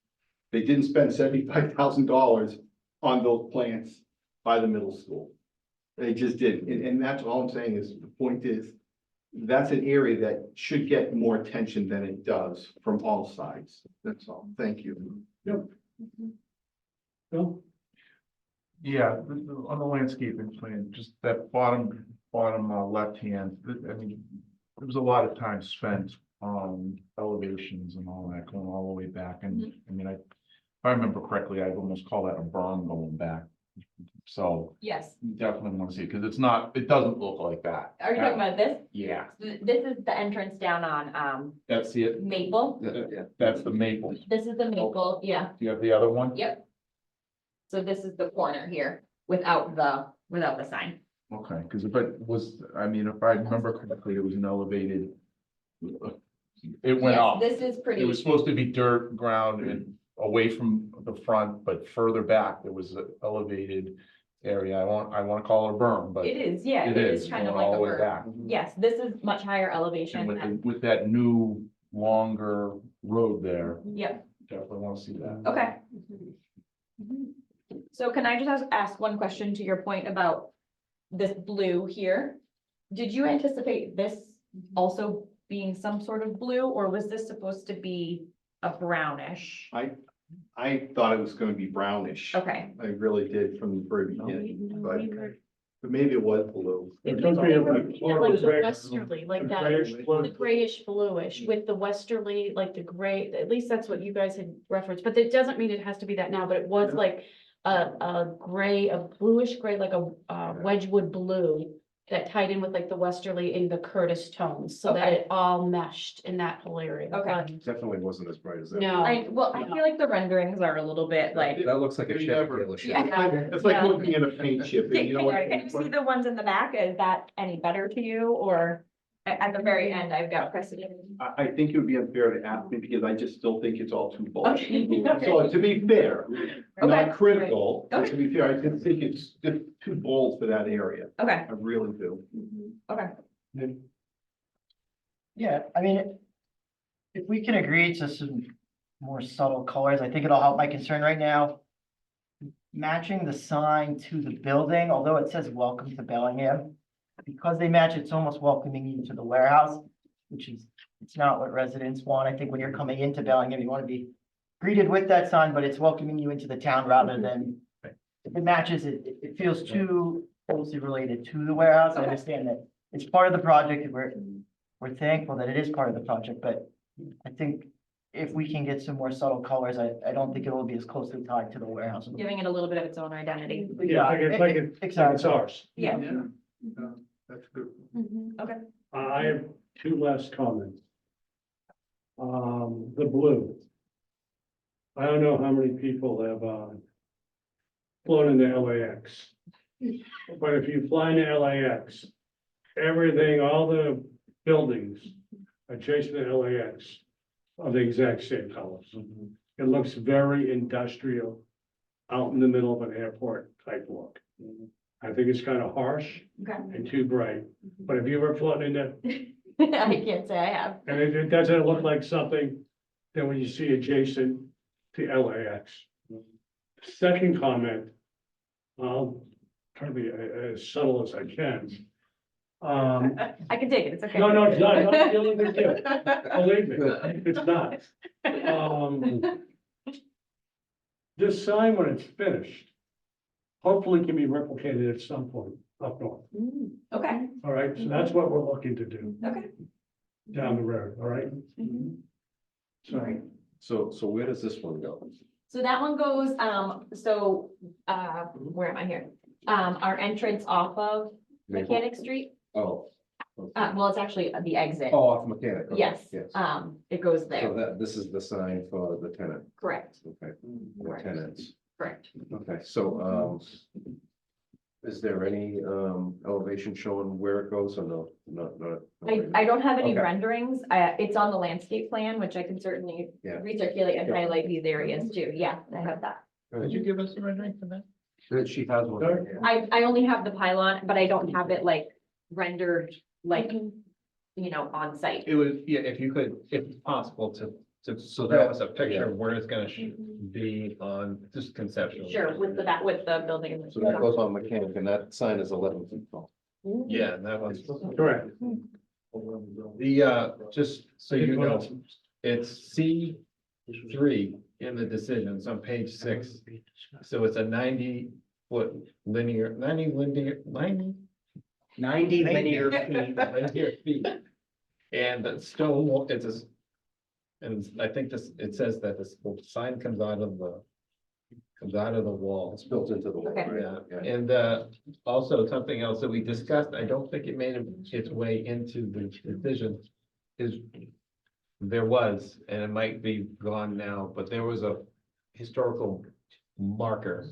They didn't spend $75,000 on those plants by the middle school. They just didn't. And that's all I'm saying is, the point is, that's an area that should get more attention than it does from all sides. That's all. Thank you. Bill? Yeah, on the landscaping plan, just that bottom left hand, I mean, there was a lot of time spent on elevations and all that going all the way back. And I mean, if I remember correctly, I'd almost call that a berm going back. So Yes. definitely want to see, because it doesn't look like that. Are you talking about this? Yeah, This is the entrance down on, that's it. Maple. That's the maple. Do This is the Maple, yeah. you have the other one? Yep. So this is the corner here without the sign. Okay, because I mean, if I remember correctly, it was an elevated. It went Yes, up. This is pretty. It was supposed to be dirt ground and away from the front, but further back, there was an elevated area. I want to call it a berm, but It is, yeah, it it is is kind of going like all a the way bird. back. Yes, this is much higher And elevation. with that new, longer road there, Yep, definitely want to see that. okay. So can I just ask one question to your point about this blue here? Did you anticipate this also being some sort of blue, or was this supposed to be a brownish? I thought it was gonna be brownish. Okay. I really did from the very beginning, No, but, we were- but maybe it was blue. It Don't was be a- like the gray- westerly, like that, grayish blue. the grayish bluish with the westerly, like the gray, at least that's what you guys had referenced, but it doesn't mean it has to be that now, but it was like a gray, a bluish gray, like a Wedgwood blue that tied in with like the westerly in the Curtis tones, so that Okay. it all meshed in that whole area. Okay. But Definitely wasn't as bright as that. no, I feel like the renderings are a little bit like. That looks like a They Chevy never- dealership. Yeah. It's like Yeah. looking at a paint chip, and you know what? Can you see the ones in the back? Is that any better to you, or at the very end, I've got precedent? I think it would be unfair to ask me because I just still think it's all too bold. Okay. So to be fair, Okay. not critical, but Okay. to be fair, I just think it's just too bold for that area. Okay, I really do. okay. Yeah, I mean, if we can agree to some more subtle colors, I think it'll help. My concern right now, matching the sign to the building, although it says welcome to Bellingham, because they match, it's almost welcoming you to the warehouse, which is, it's not what residents want. I think when you're coming into Bellingham, you want to be greeted with that sign, but it's welcoming you into the town rather than, if it matches, it feels too closely related to the warehouse. I Okay. understand that it's part of the project, and we're thankful that it is part of the project, but I think if we can get some more subtle colors, I don't think it will be as closely tied to the warehouse. Giving it a little bit of its own identity. Yeah, like it's ours. Yeah. That's good. mhm. I have two last comments. The blue. I don't know how many people have, flown into LAX. But if you fly into LAX, everything, all the buildings adjacent to LAX are the exact same colors. It looks very industrial, out in the middle of an airport type look. I think it's kind of harsh Okay. and too bright, but have you ever flown into, I can't say I have. and it doesn't look like something that when you see adjacent to LAX. Second comment, I'll try to be as subtle as I can. I can take it, it's okay. No, it's not, I'm not dealing with you. Believe me, it's not. This sign, when it's finished, hopefully can be replicated at some point up north. Okay, All right, so that's what we're looking to do okay. down the road, all right? Sorry. So where does this one go? So that one goes, where am I here? Our entrance off of Mechanic Street, Oh. well, it's actually the exit. Oh, off Mechanic. okay, Yes, Yes. it goes So there, that, this is the sign for the tenant, correct, okay, the Correct. tenants, correct. okay, so, is there any, elevation showing where it goes or no? Not. I don't have any Okay. renderings, it's on the landscape plan, which I can certainly Yeah. recirculate and highlight these areas too, yeah, I have that. Did you give us a rendering for that? She has one right here. I only have the pylon, but I don't have it like rendered, like, on site. It was, yeah, if you could, if possible, to So show that- us a picture of where it's gonna be on, just conceptual. Sure, with the building. So that goes on Mechanic and that sign is 11 feet tall. Yeah, that was. Correct. Just so you know, it's C3 in the decisions on page 6. So it's a 90-foot linear, 90 90 linear feet. linear feet. And the stone wall, and I think this, it says that the sign comes out of the wall. It's built into the wall. Okay. right? Yeah, and also something else that we discussed, I don't think it made its way into the decision, is there was, and it might be gone now, but there was a historical marker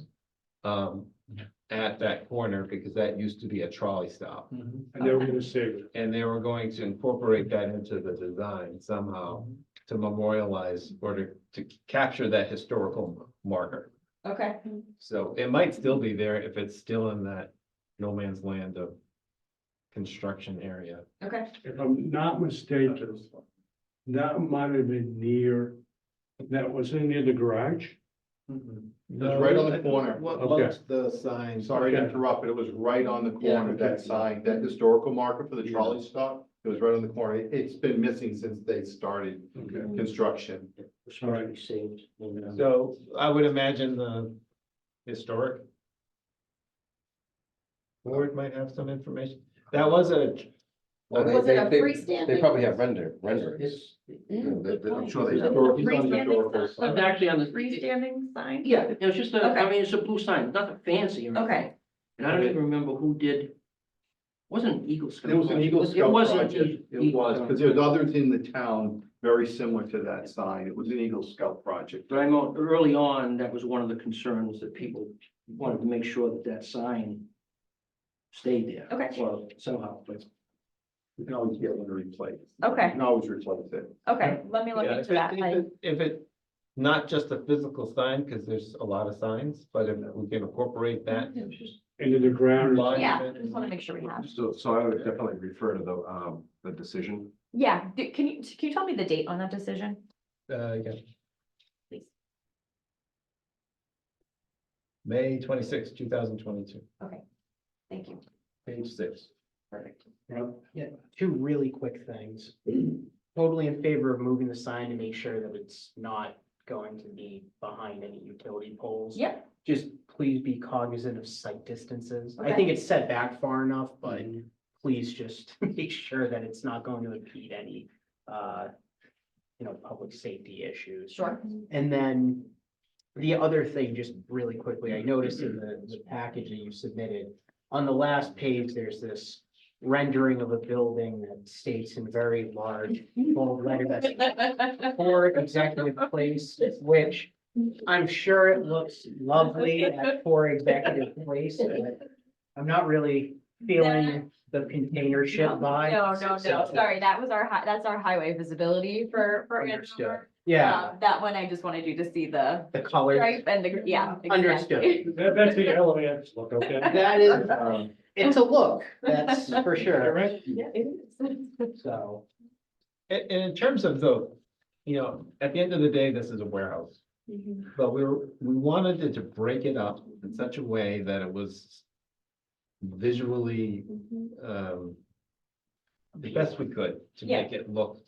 at that corner, because that used to be a trolley stop. And they were gonna save it. And they were going to incorporate that into the design somehow to memorialize or to capture that historical marker. Okay, So it might still be there if it's still in that no man's land of construction area. okay. If I'm not mistaken, that might have been near, that was in near the garage. It was right on the corner. Amongst the signs. Sorry to interrupt, but it was right on the corner, that sign, that historical marker for the trolley stop. It was right on the corner. It's been missing since they started construction. Sorry, saved. So I would imagine the historic board might have some information. That was a, Well, Was it a they freestanding? probably have renderings. I'm sure they have. He's on the historical It's side. actually on the, Freestanding sign? yeah, it was just a, I Okay. mean, it's a blue sign, nothing fancy or anything. Okay. And I don't even remember who did, wasn't an Eagle Scout. It was an Eagle It Scout wasn't project. It Eagle was, Scout. because there's others in the town very similar to that sign. It was an Eagle Scout project. But I know early on, that was one of the concerns that people wanted to make sure that that sign stayed there. Okay. Or somehow, but You can always get one to replace. Okay. You can always replace it. Okay, let me look yeah, into that. if it, not just a physical sign, because there's a lot of signs, but if we can incorporate that. Into the ground. Yeah, just want to make sure we have. So I would definitely refer to the decision. Yeah, can you tell me the date on that decision? Yeah. Please. May 26, 2022, Thank you. page 6. Perfect. Yeah, two really quick things. Totally in favor of moving the sign to make sure that it's not going to be behind any utility poles. Yep. Just please be cognizant of sight distances. I Okay. think it's set back far enough, but please just make sure that it's not going to impede any, public safety issues. Sure. And then the other thing, just really quickly, I noticed in the package that you submitted, on the last page, there's this rendering of a building that states in very large bold letters, for executive place, which I'm sure it looks lovely at for executive place, but I'm not really feeling the container ship vibe. No, sorry, that's our highway visibility for Understood. Andover. Yeah, That one, I just wanted you to see the the color, stripe and the, yeah. Understood. exactly. That's the LAX look, okay? that is, it's a look, that's for sure, Yeah, it is. so. And in terms of at the end of the day, this is a warehouse. Mhm. But we wanted it to break it up in such a way that it was visually, Mhm. the best we could to Yeah. make it look.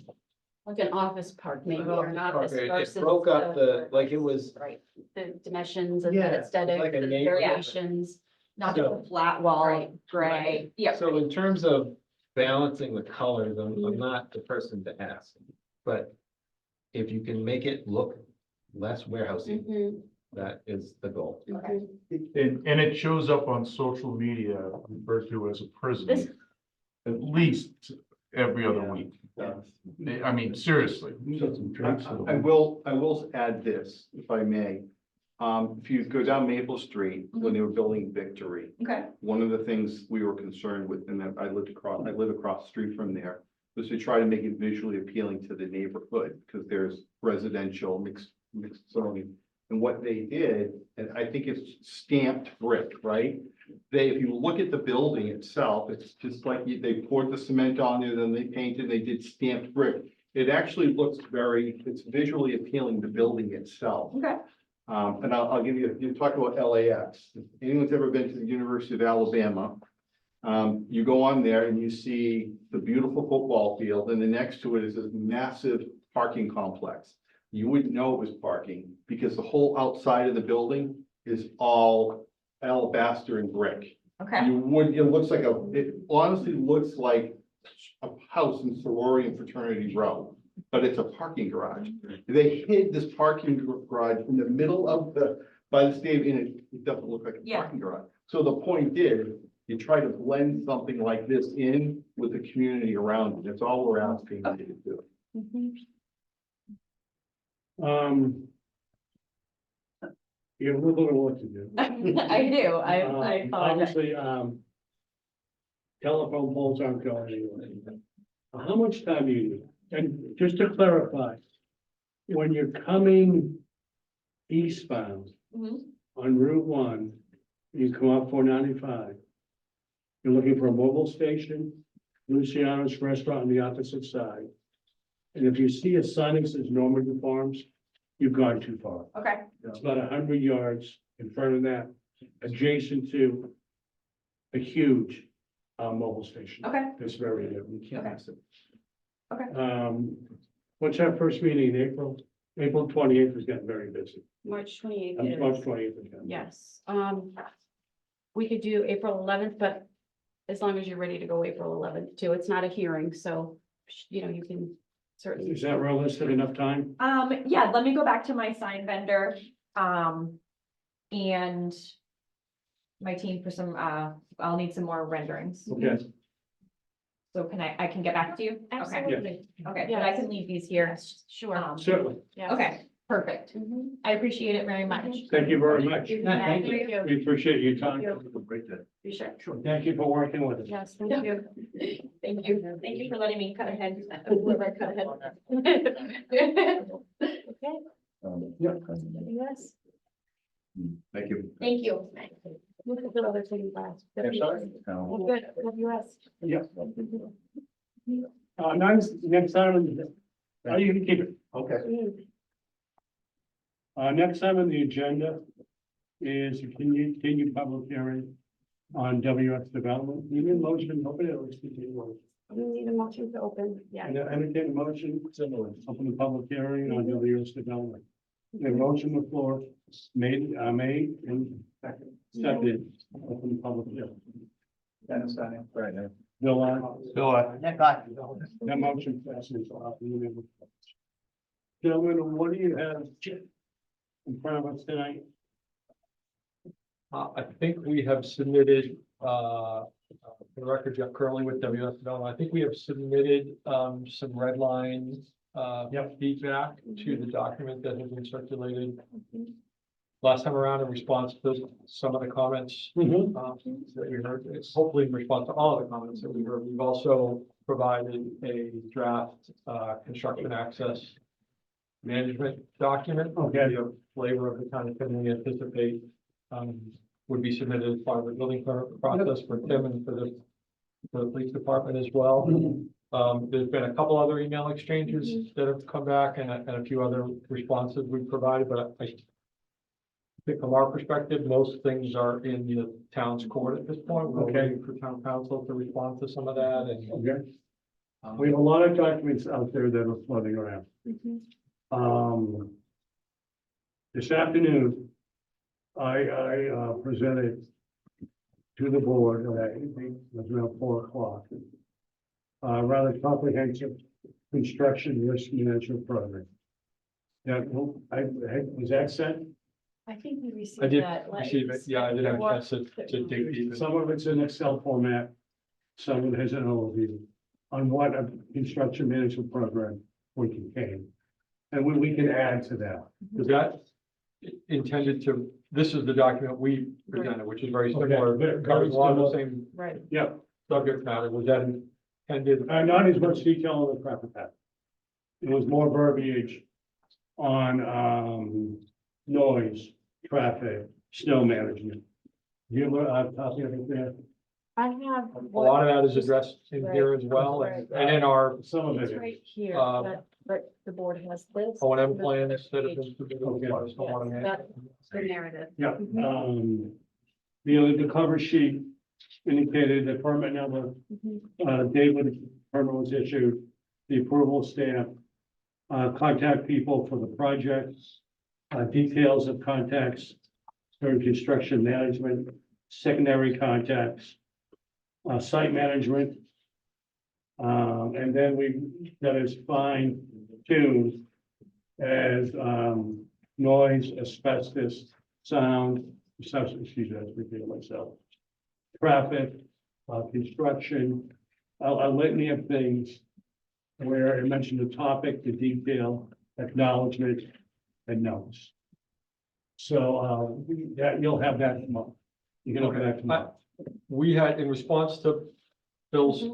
Like an office park, maybe, or an office It versus. broke up like it was, Right, the dimensions and the Yeah, aesthetic, like a the neighborhood. variations. Not So- just a flat wall, Right. gray. Yeah. so in terms of balancing the colors, I'm not the person to ask. But if you can make it look less warehousey, Mhm, that is the goal. mhm. And it shows up on social media referred to as a prison This- at least every other week. I mean, seriously. I will add this, if I may. If you go down Maple Street, when they were building Victory, Okay. one of the things we were concerned with, and I live across the street from there, was to try to make it visually appealing to the neighborhood, because there's residential mixed zoning. And what they did, and I think it's stamped brick, right? If you look at the building itself, it's just like they poured the cement on there, then they painted, they did stamped brick. It actually looks it's visually appealing, the building itself. Okay. And I'll give you talk about LAX. If anyone's ever been to the University of Alabama, you go on there and you see the beautiful football field, and the next to it is this massive parking complex. You wouldn't know it was parking because the whole outside of the building is all alabaster and brick. Okay. It honestly looks like a house in sorority and fraternity row, but it's a parking garage. They hid this parking garage in the middle of by the stadium, and it doesn't look like a Yeah. parking garage. So the point is, you try to blend something like this in with the community around it. That's all we're asking you to do. Mhm. You have a little bit of work to do. I do, I apologize. Obviously, telephone poles aren't going anywhere. How much time do you need? And just to clarify, when you're coming eastbound Mhm. on Route 1, you come up 495. You're looking for a mobile station, Luciano's Restaurant on the opposite side. And if you see a sign that says Normandy Farms, you've gone too far. Okay, It's about 100 yards in front of that, adjacent to a huge mobile station. Okay, It's very new. You can't miss it. What's our first meeting in April? April 28th is getting very busy. March 28th March is, 20th is getting. yes. We could do April 11th, but as long as you're ready to go April 11th too. It's not a hearing, so, you know, you can certainly. Is that realistic enough time? yeah, let me go back to my sign vendor, and my team for some, I'll need some more renderings. Okay, So I can get back to you? Okay, Absolutely. okay, but I can leave these here. Sure. certainly. Yes. Okay, perfect. Mhm. I appreciate it very much. Thank you very much. Thank you. We appreciate your time. Be sure. Thank you for working with us. Yes, thank you. Thank you. Thank you for letting me cut ahead. Whoever cut ahead. Okay. Yes. Thank you. Thank you. Look at the other thing last. I'm sorry? Well, good, WS. Yeah. Next time, you can keep it. Okay. Next time on the agenda is a continued public hearing on WS development. You need a motion, open it, or continue. We need a motion to open, yeah. And entertain a motion, similar, open the public hearing on WS development. The motion on the floor made and seconded, open the public hearing. Dennis, I am. Right. Bill, Nick, aye. that motion passes. Gentlemen, what do you have in front of us tonight? I think we have submitted, for the record, Jeff Curley with WS Development. I think we have submitted, some red line, feedback to the document that has been circulated last time around in response to some of the comments, that we heard. It's hopefully in response to all of the comments that we heard. We've also provided a draft, construction access management document. Okay. A flavor of the kind of thing we anticipate, would be submitted as part of the building permit process for Tim and for the police department as well. There's been a couple other email exchanges that have come back and a few other responses we've provided, but I think from our perspective, most things are in the town's court at this point. We're Okay. waiting for town council to respond to some of that and. Okay. We have a lot of documents out there that are floating around. This afternoon, I presented to the board, it was around 4 o'clock. Rather comprehensive construction risk management program. Now, was that sent? I think we I received did that. receive it, yeah, I did have a chance to dig deep. Some of it's in Excel format, some of it has an overview on what a construction management program would contain. And we can add to that. Is that intended to, this is the document we presented, which is very similar, Okay, very covers a lot of the similar. same Right. Yep, subject matter. Was that intended? not as much detail on the traffic pattern. It was more verbiage on, noise, traffic, snow management. You have a copy of it there? I have. A lot of that is addressed in here as well, and in our Some of it It's is. right here, Uh, but the board has this. O&M plans that have been submitted. Okay. as part of the stormwater Yes, that's the narrative. Yeah, Mhm. the cover sheet indicated the permit number, date when the permit was issued, the approval stamp, contact people for the projects, details of contacts during construction management, secondary contacts, site management. And then that is fine tuned as, noise, asbestos, sound, excuse me, I was repeating myself. Traffic, construction, a litany of things where it mentioned the topic, the detail, acknowledgement, and notes. So, that, you'll have that tomorrow. You can open that tomorrow. We had, in response to Bill's,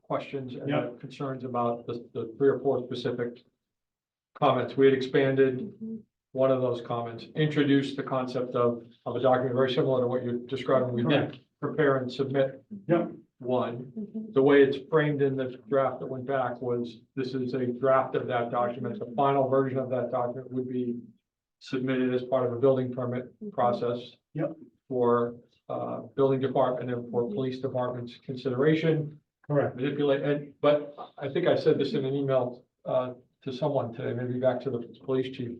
questions and Yeah. concerns about the 3 or 4 specific comments, we had expanded one of those comments, introduced the concept of a document very similar to what you're describing. We did prepare and submit Yep. one. The way it's framed in the draft that went back was, this is a draft of that document. The final version of that document would be submitted as part of a building permit process. Yep. For building department and for police department's consideration. Correct. Manipulate, but I think I said this in an email, to someone today, maybe back to the police chief.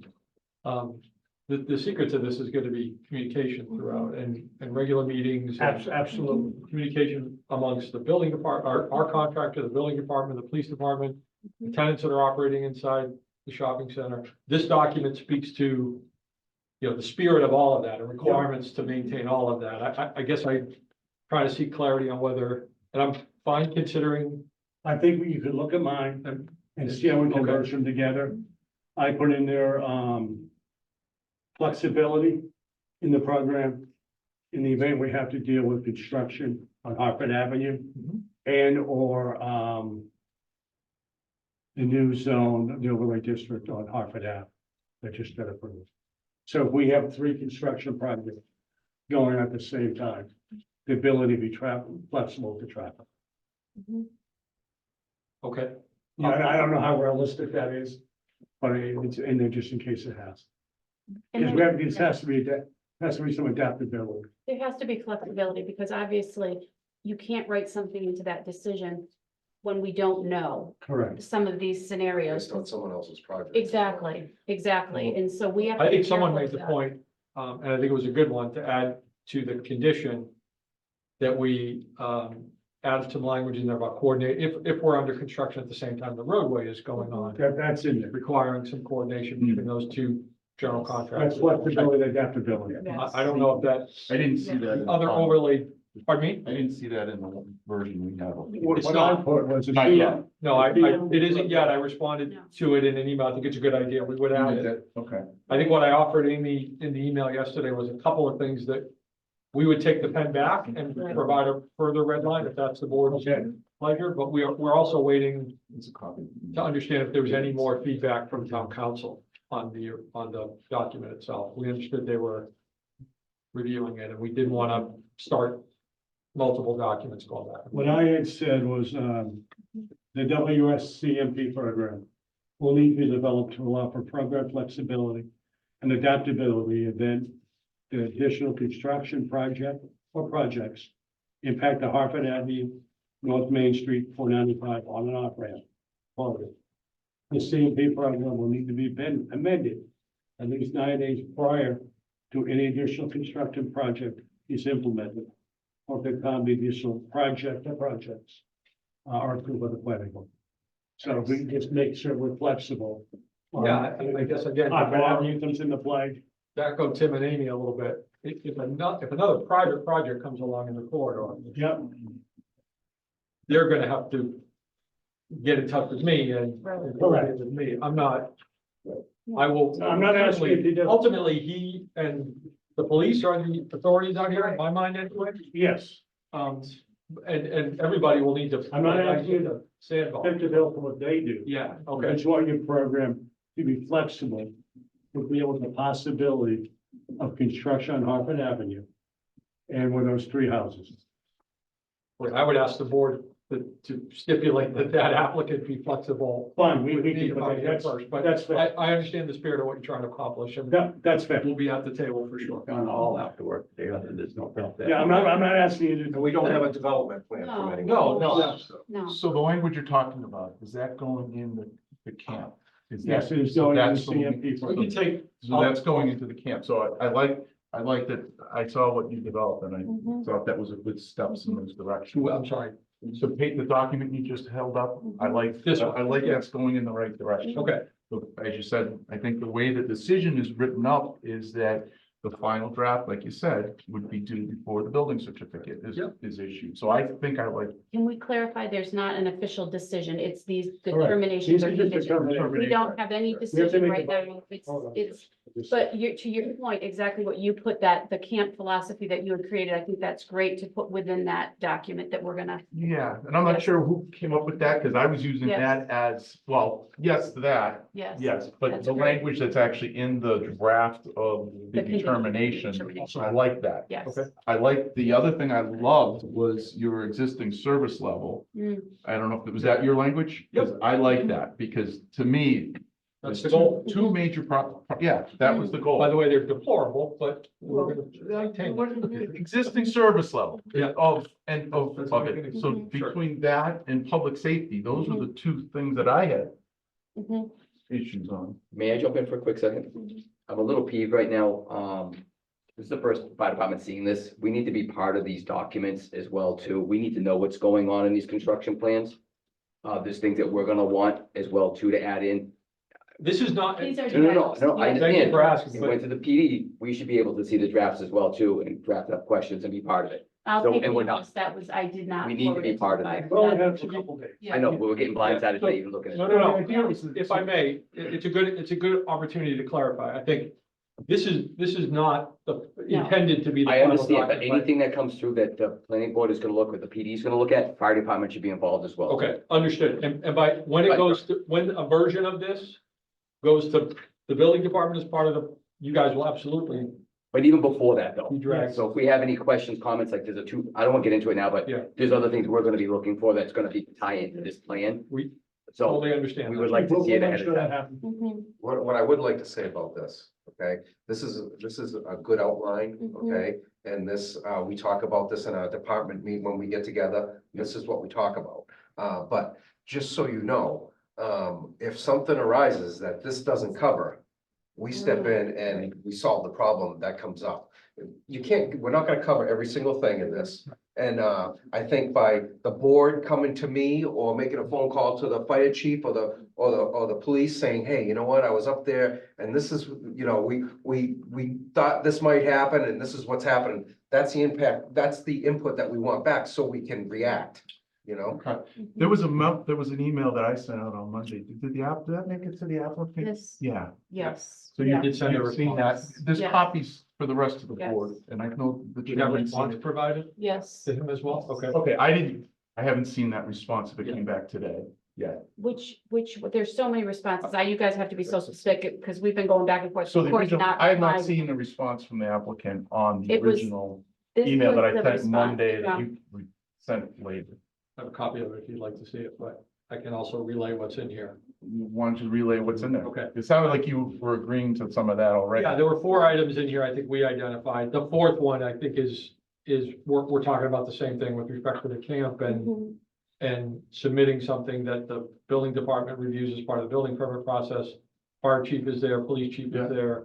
The secret to this is going to be communication throughout and regular meetings. And Absolutely. communication amongst the building department, our contractor, the building department, the police department, the tenants that are operating inside the shopping center. This document speaks to, the spirit of all of that and requirements to maintain all of that. I guess I try to seek clarity on whether, and I'm fine considering. I think you could look at mine and see how we can Okay. merge them together. I put in there, flexibility in the program in the event we have to deal with construction on Hartford Avenue and or, the new zone, the overlay district on Hartford Ave that just got approved. So if we have 3 construction projects going at the same time, the ability to be flexible to traffic. Okay. Yeah, I don't know how realistic that is, but it's in there just in case it has. And Because then- this has to be some adaptability. There has to be flexibility because obviously you can't write something into that decision when we don't know Correct. some of these scenarios. Based on someone else's project. Exactly, exactly. And so we have. to I be think someone careful made the of that. point, and I think it was a good one, to add to the condition that we, add some language in there about coordinate, if we're under construction at the same time the roadway is going on, That's in there. requiring some coordination between those two general That's contractors. flexibility, adaptability. Yes. I don't know if that, I didn't see that. in the the other final. overlay, pardon me? I didn't see that in the version we have. What I put was. Not yet. No, it isn't yet. I responded No. to it in an email. I think it's a good idea. We would add it. Okay. I think what I offered Amy in the email yesterday was a couple of things that we would take the pen back and Right. provide a further red line if that's the board's Okay. pleasure, but we're also waiting It's a copy. to understand if there was any more feedback from town council on the document itself. We understood they were reviewing it and we didn't want to start multiple documents going back. What I had said was, the WSCMP program will need to be developed to allow for program flexibility and adaptability, and then the additional construction project or projects impact the Hartford Avenue, North Main Street, 495 on and off ramp. quality. The CMP program will need to be amended at least 9 days prior to any additional construction project is implemented. Or the additional project or projects are approved by the planning board. So we just make sure we're flexible. Yeah, I guess again, to Hartford borrow- Avenue comes into play. back on Tim and Amy a little bit. If another private project comes along in the corridor, Yep. they're gonna have to get in touch with me and Right. Correct. with me. I'm not, I will. I'm not asking you to do. Ultimately, he and the police are the authorities out here, in my mind anyway. Yes, And everybody will need to. I'm not asking you to Sandball. take the bill for what they do. Yeah, I okay. just want your program to be flexible, to be able to the possibility of construction on Hartford Avenue. And with those 3 houses. Well, I would ask the board to stipulate that applicant be flexible. Fine, we with me can, if I but get that's, first, but that's fair. I understand the spirit of what you're trying to accomplish and That's fair. we'll be at the table for sure. On all afterward, there's no. Yeah, I'm not asking you to. And we don't have a development plan No. from anyone. No. No, So the language you're talking about, is that going in the camp? Is that- Yes, it is so going to the that's going- CMP. We can program. take, So that's going into the camp. So I like that. I saw what you developed and I Mhm. thought that was a good steps in those directions. I'm sorry, So the document you just held up, I like, This one. I like that's going in the right direction. okay, So as you said, I think the way the decision is written up is that the final draft, like you said, would be due before the building certificate Yep. is issued. So I think I like. can we clarify, there's not an official decision, it's these Correct. determinations These or are just conditions. determinations. We don't have any We have to decision make right a now, Hold on. it's, but to your point, exactly what you put that, the camp philosophy that you had created, I think that's great to put within that document that we're gonna. Yeah, and I'm not Yes. sure who came up with that, because I was using Yes. that as, well, yes to that, Yes. yes, but That's the great. language that's actually in the draft of the The condition- determination, determination. I like that. Yes. Okay. I like, the other thing I loved was your existing service level. Mm. I don't know if, was that your language? 'Cause I like that, because to me, That's the goal. Two major yeah, that was the goal. By the way, they're deplorable, but we're gonna maintain it. Existing service level. Yeah. Of That's it. So Mhm. between that and public safety, those are the two things that I had Mhm. issues on. May I jump in for a quick second? I'm a little peeved right now. This is the first fire department seeing this. We need to be part of these documents as well, too. We need to know what's going on in these construction plans. There's things that we're gonna want as well, too, to add in. This is not. These are No, I drafts. understand. Thank you for asking, It but went to the PD. We should be able to see the drafts as well, too, and draft up questions and be part of it. I'll So, take and we're the not. notes. That was, I did not. We need to forward be it part of fire. it. Well, we have a couple days. Yeah. I know, but we're getting blindsided by even looking at No, it. no, The idea was no. that- If I may, it's a good opportunity to clarify. I think this is not intended to be the I final understand, but document. anything that comes through that the planning board is gonna look, or the PD is gonna look at, fire department should be involved as well. Okay, understood. And by, when it Right. goes to, when a version of this goes to the building department as part of the, you guys will absolutely But even before that, though. be dragged. So if we have any questions, comments, like I don't want to get into it now, but Yeah. there's other things we're gonna be looking for that's gonna be tie into this plan. We So totally understand. we that. would like to We'll see it make ahead sure of that time. happens. Mhm. What I would like to say about this, okay, this is a good outline, okay? And this, we talk about this in our department meeting when we get together, this is what we talk about. But just so you know, if something arises that this doesn't cover, we step in and we solve the problem that comes up. You can't, we're not gonna cover every single thing in this. And I think by the board coming to me or making a phone call to the fire chief or the police saying, hey, you know what, I was up there and this is, you know, we thought this might happen and this is what's happening. That's the impact, that's the input that we want back so we can react, you know? There was an email that I sent out on Monday. Did that make it to the applicant? This, Yeah. yes. So you Yeah. did send a You've seen that. response. There's Yes. copies for the rest of the Yes. board, and I know the You got chairman. response provided Yes, to him as well? Okay. Okay, I haven't seen that response if it came back today yet. which, there's so many responses. You guys have to be so specific because we've been going back and forth. So Of the course, original, I have not replying. seen a response from the applicant on the It was- original This email that was I the sent response Monday that from- you sent later. I have a copy of it if you'd like to see it, but I can also relay what's in here. Why don't you relay what's in there? Okay. It sounded like you were agreeing to some of that already. Yeah, there were 4 items in here I think we identified. The 4th one, I think, is we're talking about the same thing with respect to the camp Mhm. and submitting something that the building department reviews as part of the building permit process. Fire chief is there, police chief Yeah. is there.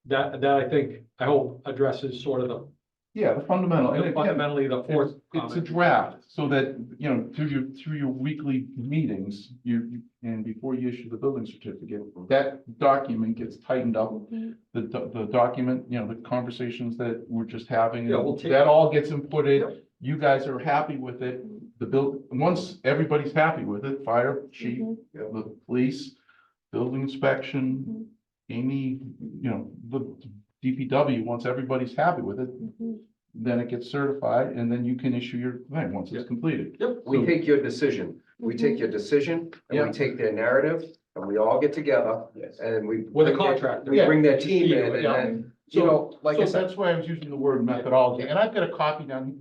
That I think, I hope addresses sort of Yeah, the fundamental. and again, fundamentally the 4th It's a comment. draft, so that, you know, through your weekly meetings, and before you issue the building certificate, that document gets tightened up. Mhm. The document, you know, the conversations that we're just having, Yeah, we'll take- that all gets inputted. You guys are happy with it. Once everybody's happy with it, fire chief, Mhm. the police, building inspection, Amy, you know, the DPW, once everybody's happy with it, Mhm. then it gets certified and then you can issue your thing once it's completed. We take your decision, we take your decision and Yeah. we take their narrative and we all get together Yes. and we. With a bring their- contractor. We bring their Yeah. team in and Yeah. then, you know, like I So said. that's why I was using the word methodology, and I've got a copy down,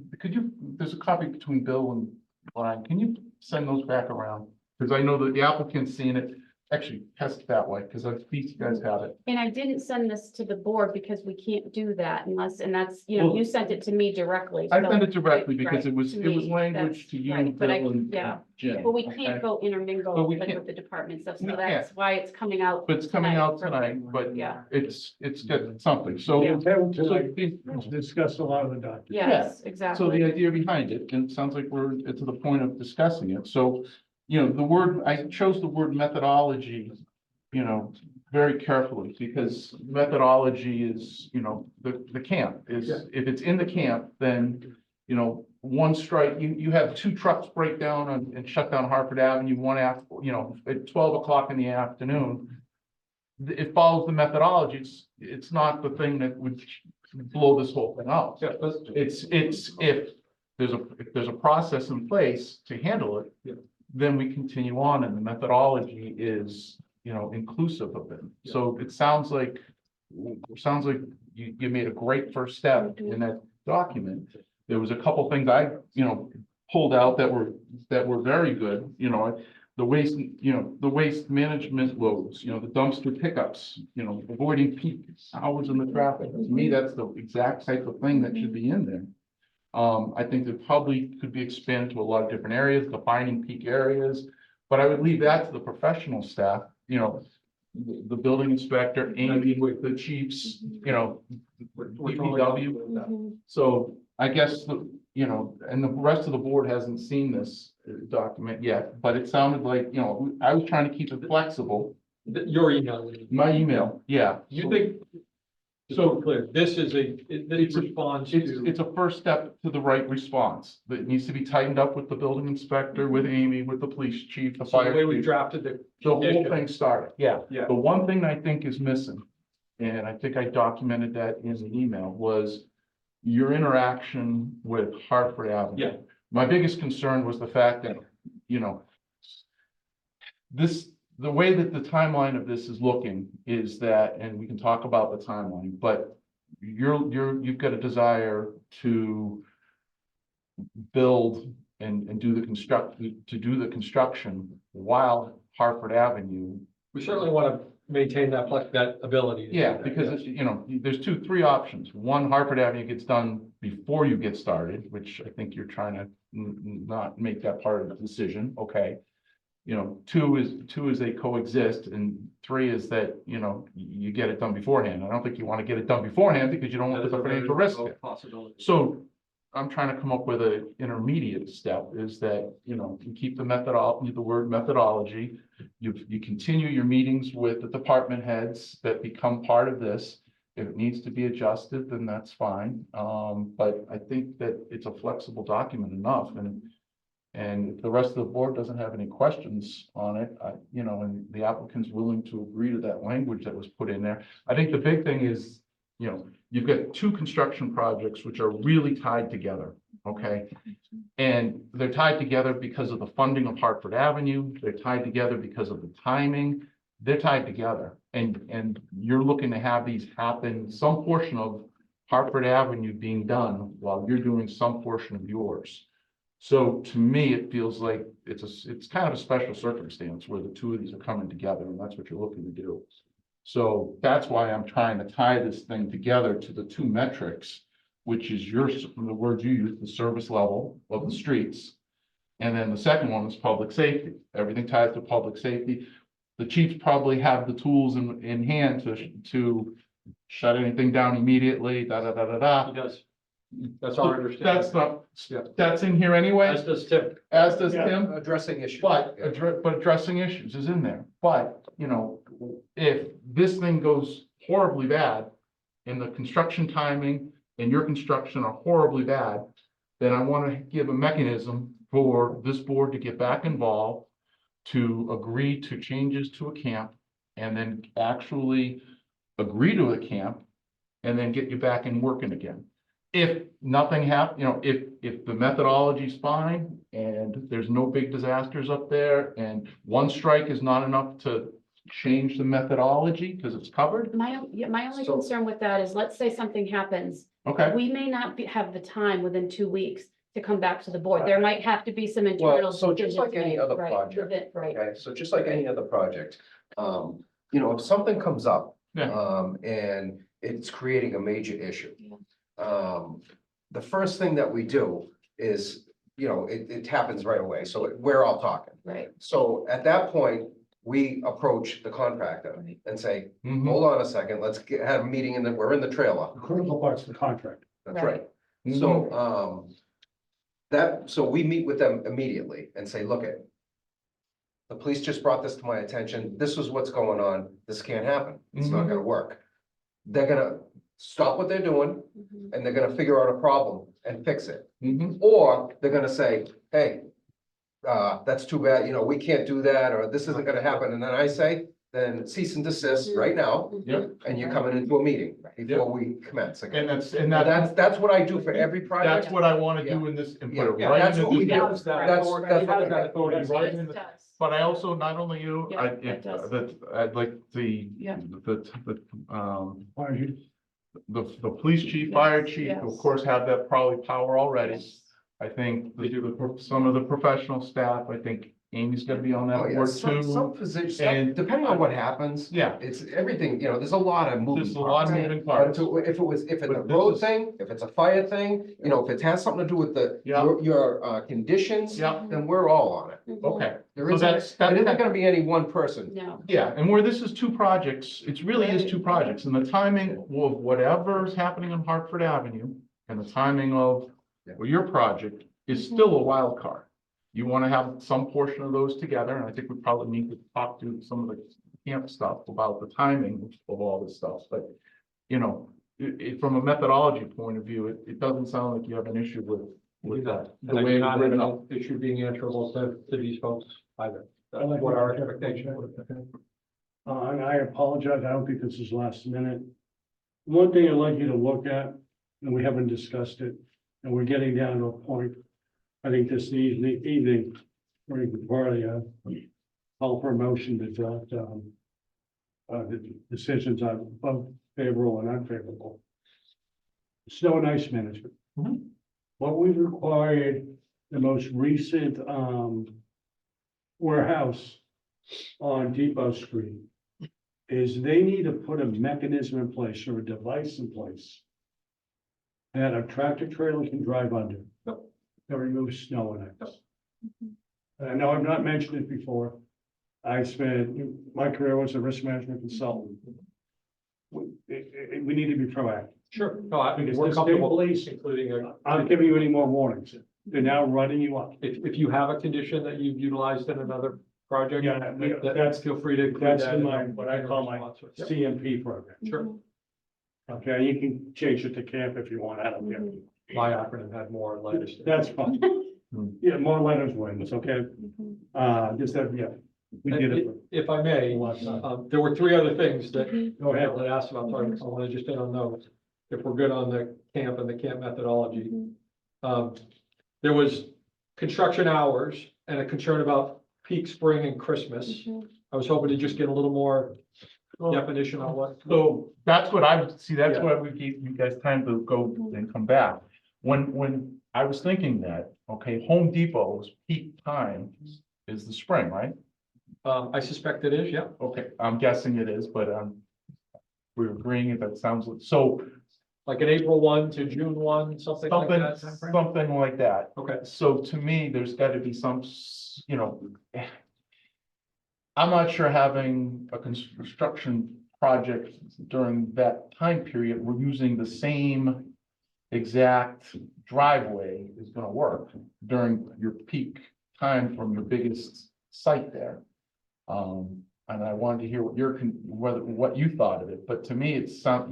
there's a copy between Bill and Brian, can you send those back around? Because I know that the applicant's seen it, actually, test it that way, because I think you guys have it. And I didn't send this to the board because we can't do that unless, and that's, you know, Well, you sent it to me directly. I so- sent it directly because Right, it was to me, language to that's you, right, but I- Bill and yeah. Jim. But we okay? can't go intermingle But we like can't- with the department stuff, We so that's why it's coming out. But it's coming out for- tonight, but Yeah, it's got something, so. Yeah. Intent so tonight, the- discuss a lot of the documents. yes, So the exactly. idea behind it, and it sounds like we're to the point of discussing it, so, you know, I chose the word methodology, you know, very carefully, because methodology is, you know, the camp is, if it's in the camp, then, you know, one strike, you have 2 trucks break down and shut down Hartford Avenue, one after, you know, at 12 o'clock in the afternoon. It follows the methodology, it's not the thing that would blow this whole thing out. Yeah, that's- It's if there's a process in place to handle Yeah. it, then we continue on, and the methodology is, you know, inclusive of it. So it sounds like you made a great first step in that document. There was a couple things I, you know, pulled out that were very good, you know. the waste, the waste management loads, the dumpster pickups, avoiding peak hours in the traffic. To me, that's the exact type of thing that should be in there. I think that probably could be expanded to a lot of different areas, defining peak areas. But I would leave that to the professional staff, the building inspector, Amy with the chiefs, DPW. Mhm. So I guess, and the rest of the board hasn't seen this document yet, but it sounded like, I was trying to keep it flexible. Your email. My email, yeah. You think, so clear, this responds to. It's a first step to the right response. That needs to be tightened up with the building inspector, with Amy, with the police chief, the So fire the way we chief. drafted the. The whole condition. thing started, yeah. Yeah. The one thing I think is missing, and I think I documented that in the email, was your interaction with Hartford Avenue. Yeah. My biggest concern was the fact that, the way that the timeline of this is looking is that, and we can talk about the timeline, but you've got a desire to build and do the construction while Hartford Avenue. We certainly want to maintain that ability. to do Yeah, that, because yes. there's three options. One, Hartford Avenue gets done before you get started, which I think you're trying to not make that part of the decision, okay? Two is they coexist, and three is that, you get it done beforehand. I don't think you want to get it done beforehand because you don't want That to is put a the financial very risk real in. possibility. So I'm trying to come up with an intermediate step is that, you keep the word methodology. You continue your meetings with the department heads that become part of this. If it needs to be adjusted, then that's fine. But I think that it's a flexible document enough, and if the rest of the board doesn't have any questions on it, and the applicant's willing to agree to that language that was put in there. I think the big thing is, you've got two construction projects which are really tied together, okay? And they're tied together because of the funding of Hartford Avenue. They're tied together because of the timing. They're tied together. And you're looking to have these happen, some portion of Hartford Avenue being done while you're doing some portion of yours. So to me, it feels like it's kind of a special circumstance where the two of these are coming together, and that's what you're looking to do. So that's why I'm trying to tie this thing together to the two metrics, which is the word you use, the service level of the streets. And then the second one is public safety. Everything ties to public safety. The chiefs probably have the tools in hand to shut anything down immediately, He does. That's our understanding. That's in here anyway, As does Tim. as does Tim. Addressing issues. But addressing issues is in there. But, if this thing goes horribly bad and the construction timing and your construction are horribly bad, then I want to give a mechanism for this board to get back involved, to agree to changes to a camp, and then actually agree to a camp, and then get you back and working again. If nothing if the methodology's fine and there's no big disasters up there and one strike is not enough to change the methodology because it's covered, My only So- concern with that is, let's say something happens, okay. we may not have the time within 2 weeks to come back to the board. There might have to be some internal. so just like any decisions other made, right, project, Right. Okay, so just like any other project, if something comes up, Yeah. and it's creating a major issue. Yeah. The first thing that we do is, it happens right away, so we're all talking. Right. So at that point, we approach the contractor Right. and say, Mhm. hold on a second, let's have a meeting we're in the trailer. The critical part's the contract. That's right. So, so we meet with them immediately and say, look the police just brought this to my attention. This is what's going on. This can't happen. It's not gonna work. They're gonna stop what they're doing Mhm. and they're gonna figure out a problem and fix it. Mhm. Or they're gonna say, hey, that's too bad, we can't do that, or this isn't gonna happen. And then I say, then cease and desist right now, Yep. and you're coming into a meeting before we commence again. And That's what I do for every project. that's what I want to do in this and put it Yeah, right that's into what we this. do. That's that That's- authority. that's He has what- that authority right in It the. does. But I also, not only you, Yeah, it does. I'd like Yeah. the police chief, fire chief, of yes. course, have that probably power already. Yes. I think some of the professional staff, I think Amy's gonna be on that Oh, yeah, board some too. positions, And depending on what happens, yeah, it's everything, there's a lot of moving just a lot parts. of moving But parts. if it's a But this road is- thing, if it's a fire thing, if it has something to do with Yeah. your conditions, Yeah, then we're all on it. okay. There So isn't, that's, it isn't that, gonna be any one person. No. yeah, and where this is two projects, it really is two projects, and the timing of whatever's happening on Hartford Avenue and the timing of your project is still a wild card. You want to have some portion of those together, and I think we probably need to talk to some of the camp stuff about the timing of all this stuff, but, from a methodology point of view, it doesn't sound like you have an issue with that. The And I way do it's not have written an up. issue being answerable to these folks either. I That's like what our that. expectation would have been. And I apologize, I don't think this is last minute. One thing I'd like you to look at, and we haven't discussed it, and we're getting down to a point, I think this evening, we could probably, call for a motion to adopt, the decisions on both favorable and unfavorable. Snow and ice management. Mhm. What we've required, the most recent, warehouse on Depot Street is they need to put a mechanism in place or a device in place that a tractor trailer can drive under. That removes snow and ice. And I know I've not mentioned it before. I spent, my career was a risk management consultant. We need to be proactive. Sure. No, I think Because we're the state comfortable, police, including I'm giving you any more warnings. They're now running you up. if you have a condition that you've utilized in another project. Yeah, that's, Feel free to. include that's that in in my, the- what I call my Yep. CMP program. Sure, Okay, you can change it to camp if you want, I don't care. my acronym had more letters. That's fine. Yeah, more letters wins, okay? Just that, yeah, we did it. If I may, there were three other things that Go ahead. I asked about, sorry, I want to just hit on those. If we're good on the camp and the camp methodology. There was construction hours and a concern about peak spring and Christmas. I was hoping to just get a little more definition on what. So that's what I would see, that's Yeah. why we gave you guys time to go and come back. When I was thinking that, okay, Home Depot's peak time is the spring, right? I suspect it is, yeah. Okay, I'm guessing it is, but we're agreeing if that sounds, so Like an April 1 to June 1, something like something, that. timeframe? something like that. Okay, So to me, there's gotta be some, I'm not sure having a construction project during that time period, we're using the same exact driveway is gonna work during your peak time from your biggest site there. And I wanted to hear what you thought of it, but to me, it's some,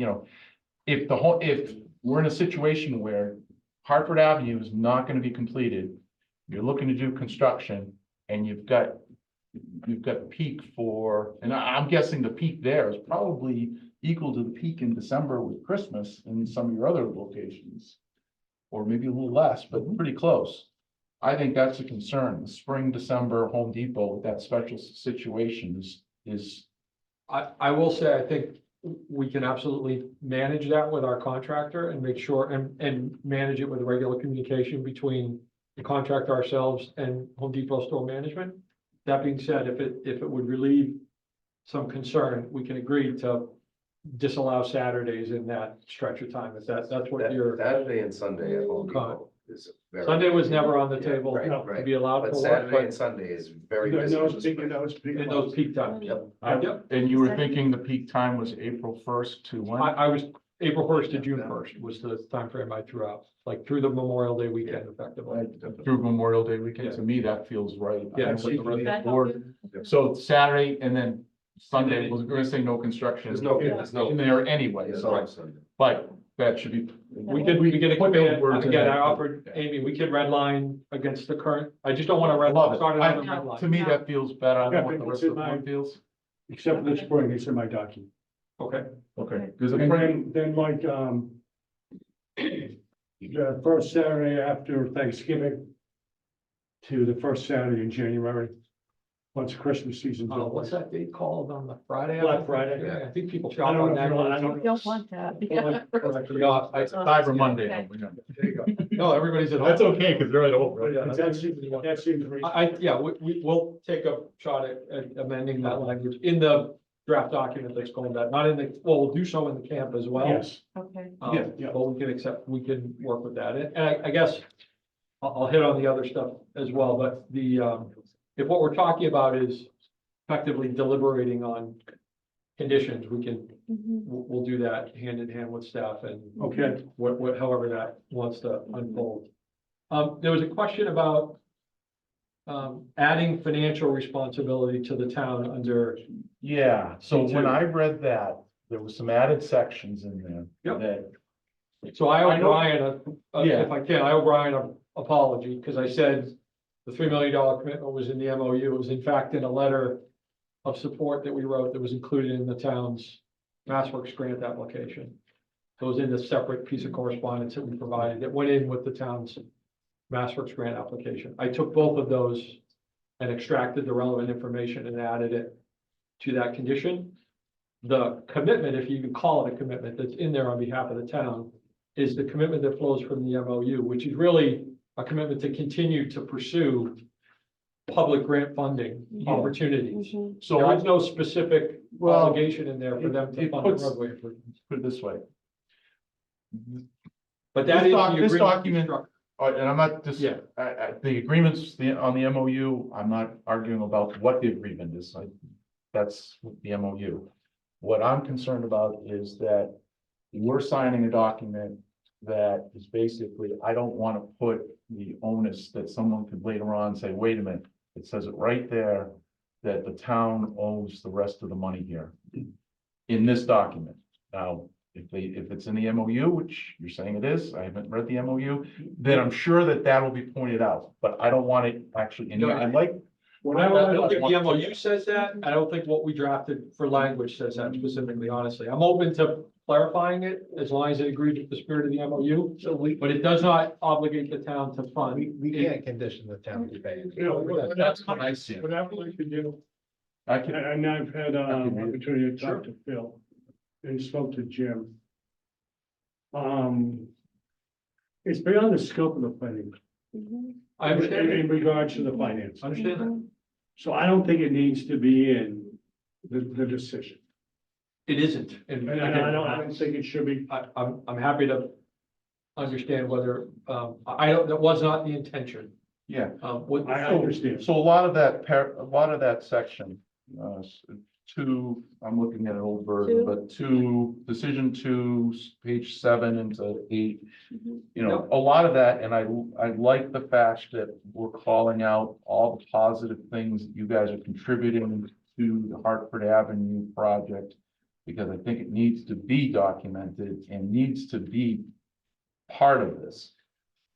if we're in a situation where Hartford Avenue is not gonna be completed, you're looking to do construction, and you've got peak for, and I'm guessing the peak there is probably equal to the peak in December with Christmas in some of your other locations. Or maybe a little less, but pretty close. I think that's a concern. The spring, December, Home Depot with that special situation is. I will say, I think we can absolutely manage that with our contractor and make sure, and manage it with regular communication between the contractor ourselves and Home Depot store management. That being said, if it would relieve some concern, we can agree to disallow Saturdays in that stretch of time, if that's what you're. Saturday and Sunday at Home Depot is very. Sunday was never on the table Right, to right. be allowed But to work, Saturday and but Sunday is very You busy. know, in the speaking spring. of those people. in those peak times. Yep. Yep. And you were thinking the peak time was April 1st to when? I was, April 1st to June 1st was the time frame I threw out, like through the Memorial Day weekend effectively. Through Memorial Day weekend, Yeah. to me, that feels right. I Yeah. don't know what the rest of the That help board- So Saturday and then Sunday, we're gonna say no construction. There's no. In there anyway, It's so, on Sunday. but that should be. We could expand, words in again, there. I offered, Amy, we could red line against the current, I just don't want to I red, love it. start another I- red line. To me, that feels better. I don't Yeah, know what the but rest it's of the in board my- feels. Except for the spring, it's in my document. Okay, Okay. Because And then like, the first Saturday after Thanksgiving to the first Saturday in January, once Christmas season's over. What's that date called on the Friday? Black Friday. Yeah, I think people I shop don't on know if that. you want- I day. don't know. Don't want that. No, Cyber Monday. Okay. There you go. No, everybody's at home. That's okay, because they're at home, But right? that seems reasonable. Yeah, we will take a shot at amending that language in the draft document that's going back, not in the, well, we'll do so in the camp as well. Yes, Okay. Yeah, yeah. But we can work with that. And I guess I'll hit on the other stuff as well, but if what we're talking about is effectively deliberating on conditions, we can, Mhm. we'll do that hand in hand with staff and okay. however that wants to unfold. There was a question about adding financial responsibility to the town under, Yeah, so Me when too. I read that, there was some added sections in there. Yep. That, so I I owe know- Brian, Yeah. if I can, I owe Brian an apology, because I said the $3 million commitment was in the MOU. It was in fact in a letter of support that we wrote that was included in the town's MassWorks grant application. So it was in the separate piece of correspondence that we provided that went in with the town's MassWorks grant application. I took both of those and extracted the relevant information and added it to that condition. The commitment, if you can call it a commitment, that's in there on behalf of the town is the commitment that flows from the MOU, which is really a commitment to continue to pursue public grant funding opportunities. Mhm. so There I is no specific Well, obligation in there for them to it fund the puts- roadway improvements. put it this way. But that This is doc- the this agreement document- struck. And I'm not just, Yeah. the agreements, on the MOU, I'm not arguing about what the agreement is, that's the MOU. What I'm concerned about is that we're signing a document that is basically, I don't want to put the onus that someone could later on say, wait a minute, it says it right there, that the town owes the rest of the money here in this document. Now, if it's in the MOU, which you're saying it is, I haven't read the MOU, then I'm sure that that'll be pointed out, but I don't want it actually in here. I like. I don't think the MOU says that. I don't think what we drafted for language says that specifically, honestly. I'm open to clarifying it as long as it agrees with the spirit of the MOU. But it does not obligate the town to fund. We can't condition the town to pay. You know, That's what I see. Whatever we can do, I can, and I've had an opportunity to Sure. talk to Phil and spoke to Jim. It's beyond the scope of the planning. Mhm. I understand. In regards to the finance. Understand that. So I don't think it needs to be in the decision. It isn't. And I don't think it should be. I'm happy to understand whether, I don't, that was not the intention. yeah. I understand. So a lot of that section, two, I'm looking at an old version, Two. but decision two, page 7 into 8. Mhm. You know, a lot of that, and I like the fact that we're calling out all the positive things that you guys are contributing to the Hartford Avenue project. Because I think it needs to be documented and needs to be part of this.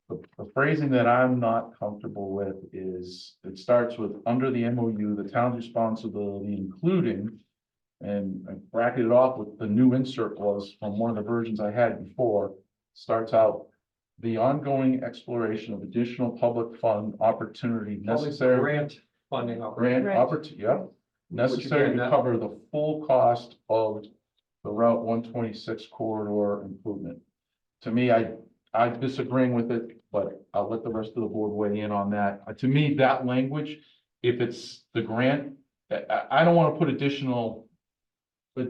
The phrasing that I'm not comfortable with is, it starts with, under the MOU, the town's responsibility, including, and I bracketed off with the new insert was from one of the versions I had before, starts out, the ongoing exploration of additional public fund opportunity necessary. Grant funding opportunity. Grant Right. opportunity, yeah, necessary again, to that- cover the full cost of the Route 126 corridor improvement. To me, I'm disagreeing with it, but I'll let the rest of the board weigh in on that. To me, that language, if it's the grant, I don't want to put additional, but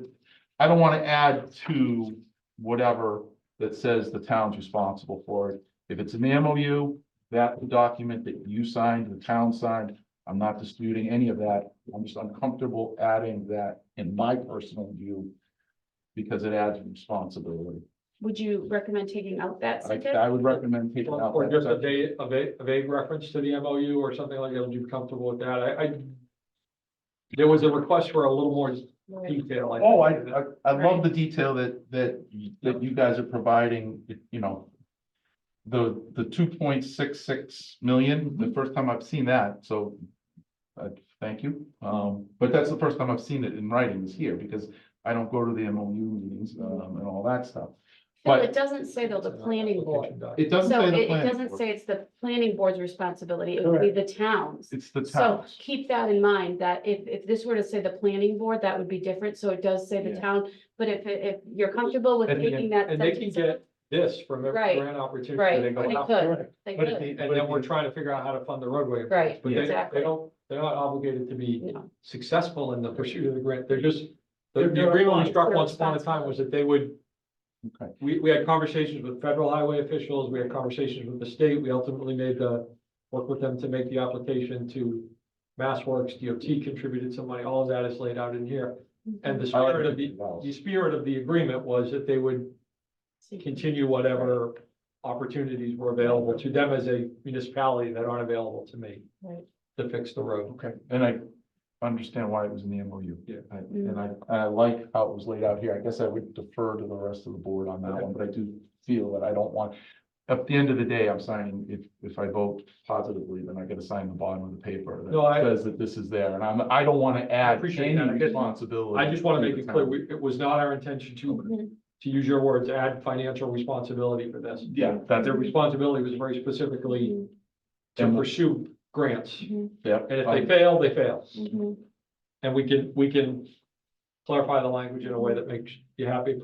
I don't want to add to whatever that says the town's responsible for it. If it's in the MOU, that document that you signed, the town signed, I'm not disputing any of that. I'm just uncomfortable adding that in my personal view because it adds responsibility. Would you recommend taking out that sentence? I would recommend taking out Or that just a section. vague reference to the MOU or something like that. Would you be comfortable with that? There was a request for a little more detail. think. Oh, I love the detail that you guys are providing, you know. The 2.66 million, the first time I've seen that, so. Thank you, but that's the first time I've seen it in writing is here, because I don't go to the MOU meetings, and all that stuff. Phil, But- it doesn't say though, the planning board. It doesn't So say it, the it planning doesn't board. say it's the planning board's responsibility, it would be the town's. It's the So towns. keep that in mind, that if this were to say the planning board, that would be different, so it does say the Yeah. town. But if you're comfortable with taking that And they can sentence out, get this from every Right, grant opportunity. right, they they go out. could, they But at could, the- And then we're trying to figure out how to fund the roadway. Right, But they exactly. don't, they're not obligated to be you know, successful in the pursuit of the grant. They're just, the They're agreement we fine. struck They're once upon a time was that they would. Okay. We had conversations with federal highway officials, we had conversations with the state, we ultimately worked with them to make the application to MassWorks, DOT contributed some money, all of that is laid out in here. And the I like spirit of it. the spirit of the agreement was that they would continue whatever opportunities were available to them as a municipality that aren't available to me. Right. To fix the road. Okay, and I understand why it was in the MOU. Yeah. And I like how it was laid out here. I guess I would defer to the rest of the board on that one, but I do feel that I don't want. At the end of the day, I'm signing, if I vote positively, then I gotta sign the bottom of the paper No, I- that says that this is there, and I don't wanna add appreciate any that. I guess- responsibility. I just want to make the it clear, town. it was not our intention to use your words, add financial responsibility for this. Yeah, that's, Their responsibility was very specifically to Mhm. pursue grants. yeah. And if they fail, they fail. mhm. And we can clarify the language in a way that makes you happy,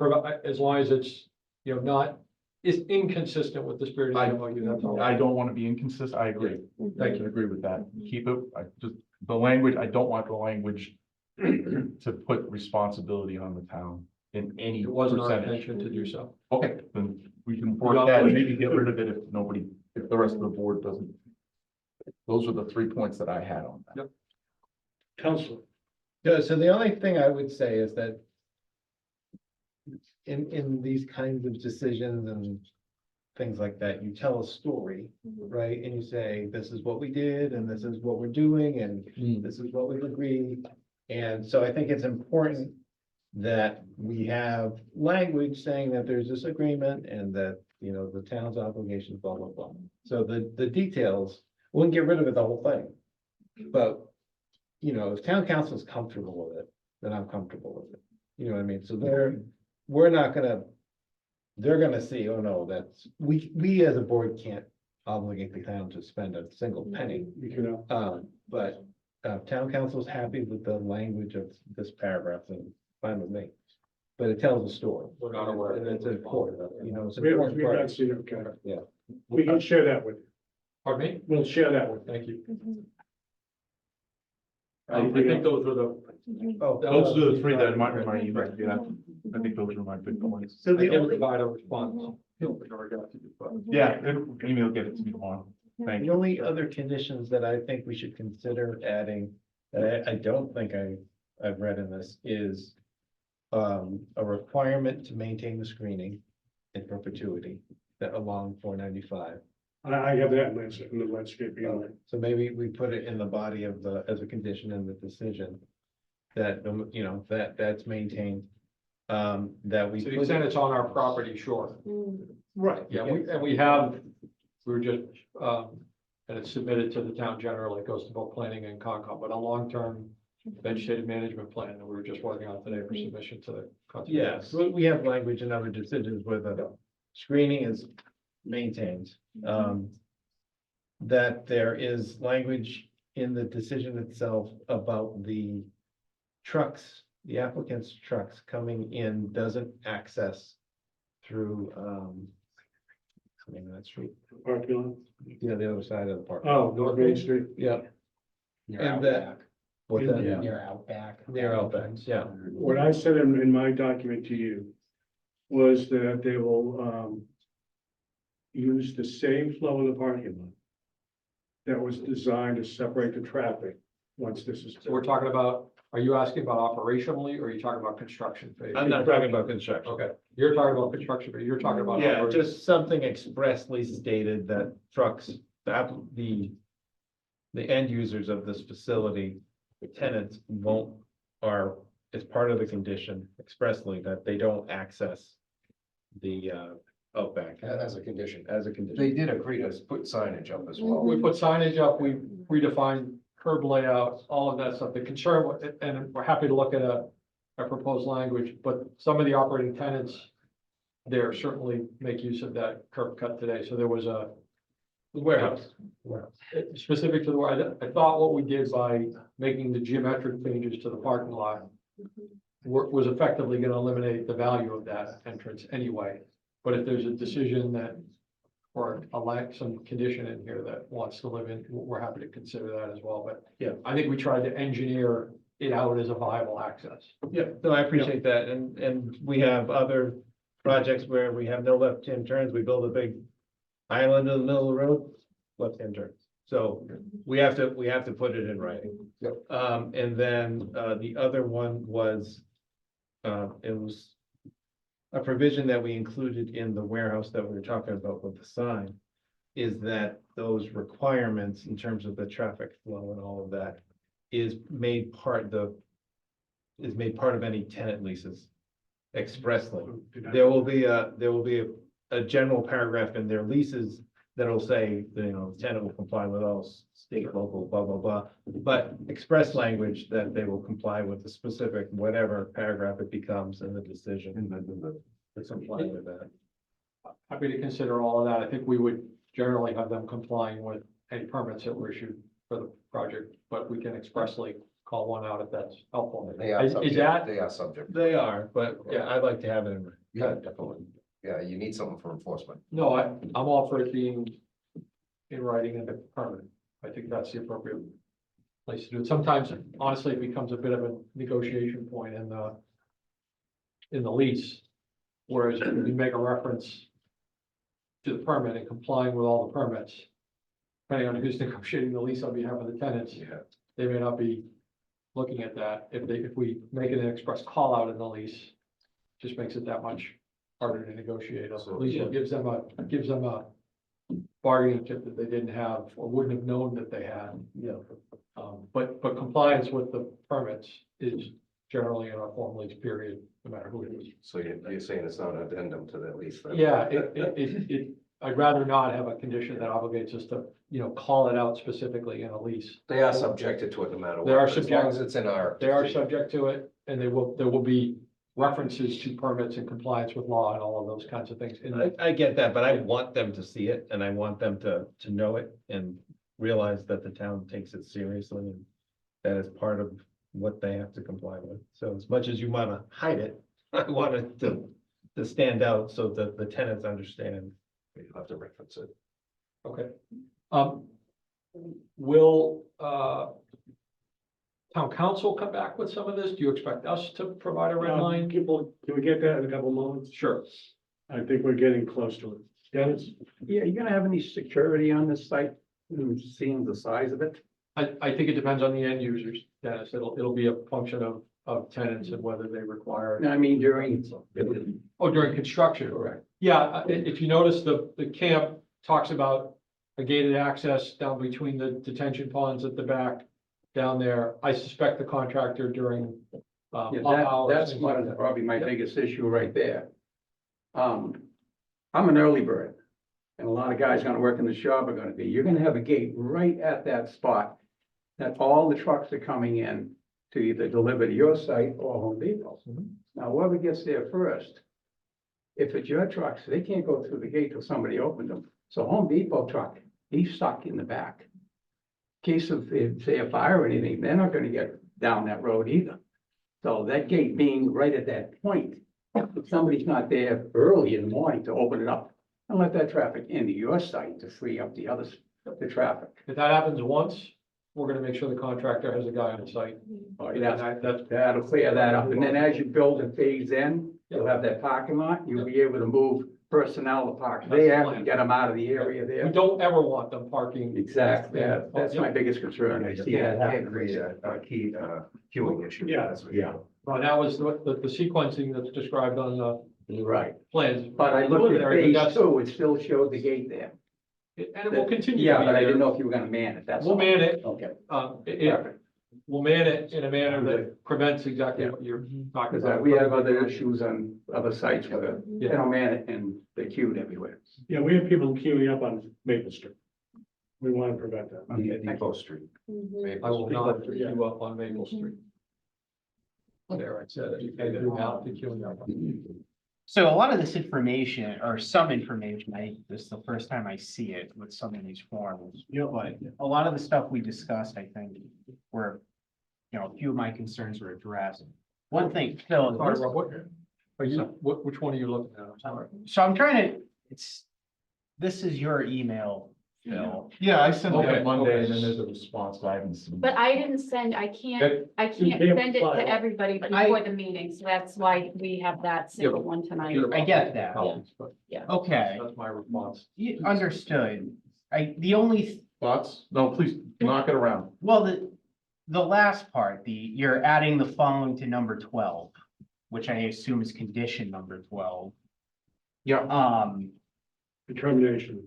as long as it's, not, is inconsistent with the spirit of the MOU, that's all. I don't wanna be inconsistent, I agree. I can agree with that. Keep it, the language, I don't want the language to put responsibility on the town in any It wasn't our percentage. intention to do so. Okay, then we can work that and maybe get rid of it if the rest of the board doesn't. Those are the 3 points that I had on that. Counselor. Yeah, so the only thing I would say is that in these kinds of decisions and things like that, you tell a story, right? And you say, this is what we did, and this is what we're doing, and this is what we've agreed. And so I think it's important that we have language saying that there's this agreement and that, the town's obligations, blah, blah, blah. So the details, we wouldn't get rid of it, the whole thing. But, if town council is comfortable with it, then I'm comfortable with it. You know what I mean? So we're not gonna, they're gonna see, oh no, we as a board can't obligate the town to spend a single penny. But town council's happy with the language of this paragraph, and fine with me. But it tells a story. We're not aware. And it's important, it's We important. have not part. seen it, okay. Yeah. We can share that with you. Pardon me? We'll share that with you. Thank you. Mhm. I think those were the. Oh, Those are the 3 that in my email, yeah. I think those are my big points. So I the can only, provide a response. Don't think I got to do, but- Yeah, email get it to me tomorrow. Thank the you. only other conditions that I think we should consider adding, that I don't think I've read in this, is a requirement to maintain the screening in perpetuity that along 495. I have that in the landscaping. So maybe we put it in the body of as a condition in the decision that, that's maintained. That we. To the put- extent it's on our property, sure. Right. Yeah, we were just, and it's submitted to the town generally, it goes to both planning and Concom, but a long-term vegetative management plan that we were just working on today for submission to the. Yeah, so we have language in other decisions where the screening is maintained. That there is language in the decision itself about the trucks, the applicant's trucks coming in doesn't access through, that street, Parking lot. yeah, the other side of the park. Oh, North Main Street. Yeah. Near And that, Outback. what's that? Yeah. Near Outback. Near Outback, yeah. What I said in my document to you was that they will, use the same flow in the parking lot that was designed to separate the traffic once this is. So we're talking about, are you asking about operationally, or are you talking about construction phase? I'm not talking about construction. Okay, you're talking about construction, but you're talking about. Yeah, operation. just something expressly stated that trucks, the end users of this facility, the tenants it's part of the condition expressly that they don't access the, Outback. As a condition. As a condition. They did agree to put signage up as well. We put signage up, we redefined curb layout, all of that stuff. The concern, and we're happy to look at a proposed language, but some of the operating tenants there certainly make use of that curb cut today. So there was a Warehouse. specific to the, I thought what we did by making the geometric changes to the parking lot was effectively gonna eliminate the value of that entrance anyway. But if there's a decision that, or some condition in here that wants to live in, we're happy to consider that as well. But Yeah. I think we tried to engineer it out as a viable access. Yeah, no, I appreciate that, and we have other projects where we have no left-hand turns, we build a big island in the middle of the road, left-hand turns. So we have to put it in writing. Yep. And then, the other one was, it was a provision that we included in the warehouse that we were talking about with the sign, is that those requirements in terms of the traffic flow and all of that is made part of any tenant leases expressly. There will be a general paragraph in their leases that'll say, you know, the tenant will comply with all state, local, blah, blah, blah. But express language that they will comply with the specific, whatever paragraph it becomes in the decision. To comply with that. Happy to consider all of that. I think we would generally have them complying with any permits that were issued for the project, but we can expressly call one out if that's helpful. They are Is subject, that, they are subject. They are, but yeah, I'd like to have it in. Yeah, definitely. Yeah, you need something for enforcement. no, I'm all for it being in writing and permanent. I think that's the appropriate place to do it. Sometimes, honestly, it becomes a bit of a negotiation point in the lease. Whereas if you make a reference to the permit and complying with all the permits, depending on who's negotiating the lease on behalf of the tenants, Yeah. they may not be looking at that. If we make it an express call out in the lease, just makes it that much harder to negotiate. At least it gives them a bargaining chip that they didn't have or wouldn't have known that they had. Yeah. But compliance with the permits is generally in our form lease period, no matter who it is. So you're saying it's not an addendum to that lease then? Yeah, I'd rather not have a condition that obligates us to, you know, call it out specifically in a lease. They are subjected to it no matter what. They are but as long as it's in our. They are subject to it, and there will be references to permits and compliance with law and all of those kinds of things. I get that, but I want them to see it and I want them to know it and realize that the town takes it seriously and that is part of what they have to comply with. So as much as you want to hide it, I want it to stand out so that the tenants understand. You have to reference it. Okay. Will, town council come back with some of this? Do you expect us to provide a red line? Can we get that in a couple of moments? Sure. I think we're getting close to it. Dennis? Yeah, you gonna have any security on this site, seeing the size of it? I think it depends on the end users, Dennis. It'll be a function of tenants and whether they require. I mean, during, Oh, during construction. correct. Yeah, if you notice, the camp talks about a gated access down between the detention ponds at the back, down there. I suspect the contractor during, Yeah, off hours. that's things like one, that. probably my biggest issue right there. I'm an early bird, and a lot of guys gonna work in the shop are gonna be, you're gonna have a gate right at that spot that all the trucks are coming in to either deliver to your site or Home Depot. Mhm. Now, whoever gets there first, if it's your trucks, they can't go through the gate till somebody opened them. So Home Depot truck, he's stuck in the back. Case of, say, a fire or anything, they're not gonna get down that road either. So that gate being right at that point, if somebody's not there early in the morning to open it up and let that traffic into your site to free up the others, the traffic. If that happens once, we're gonna make sure the contractor has a guy on site. Oh, And yeah, that's, that'll clear that up. And then as you build and phase in, you'll have that parking lot, you'll be able to move personnel to park That's the there plan. and get them out of the area we there. don't ever want them parking. Exactly, yeah, that's my biggest concern. I see that Can't happen. create a key queuing issue. Yeah, That's what- yeah. Well, that was the sequencing that's described on the Right, plans. but I looked at Preliminary, but phase two, it still showed the gate there. And it will continue. to Yeah, be but I there. didn't know if you were gonna man it, that's all. We'll man it. Okay, It will man it in a manner that prevents exactly what you're talking because about. we have other issues on other sites where they don't man it and they're queued everywhere. Yeah, we have people queuing up on Maple Street. We want to prevent that. Depot Street. I will not queue up on Maple Street. There, I said, it. You can do now to queuing up. So a lot of this information, or some information, this is the first time I see it with some of these forms. But a lot of the stuff we discussed, I think, were, a few of my concerns were addressed. One thing, Phil, Sorry, Rob, which one are you looking at? I'm sorry. so I'm trying to, this is your email, Phil. Yeah, I sent Okay, that Monday okay. and then there's a response, but I haven't seen. But I didn't send, I can't send it to everybody before the meeting, so that's why we have that single one tonight. I get that. Okay, That's my response. understood. The only, Thoughts? No, please knock it around. well, the last part, you're adding the following to number 12, which I assume is condition number 12. Yeah. Determination.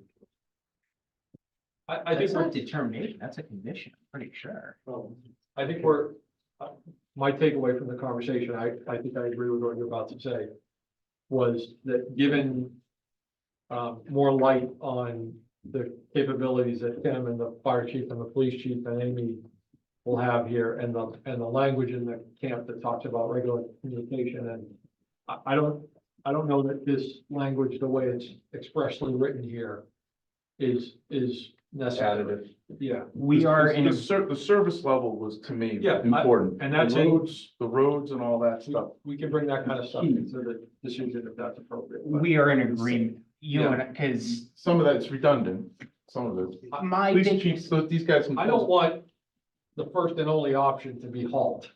I think That's not determination, that's a condition, I'm pretty sure. I think my takeaway from the conversation, I think I agree with what you're about to say, was that given more light on the capabilities that Tim and the fire chief and the police chief and Amy will have here, and the language in the camp that talks about regular communication, and I don't know that this language, the way it's expressly written here, is necessary. Yeah. We are in, The service level was, to me, Yeah, important. and that's The in- roads and all that stuff. We can bring that kind of stuff into the decision if that's appropriate. but- we are in agreement, you Yeah. and, because Some of that's redundant, some of it. my Police big, chiefs, so these guys. can- I don't want the first and only option to be halt.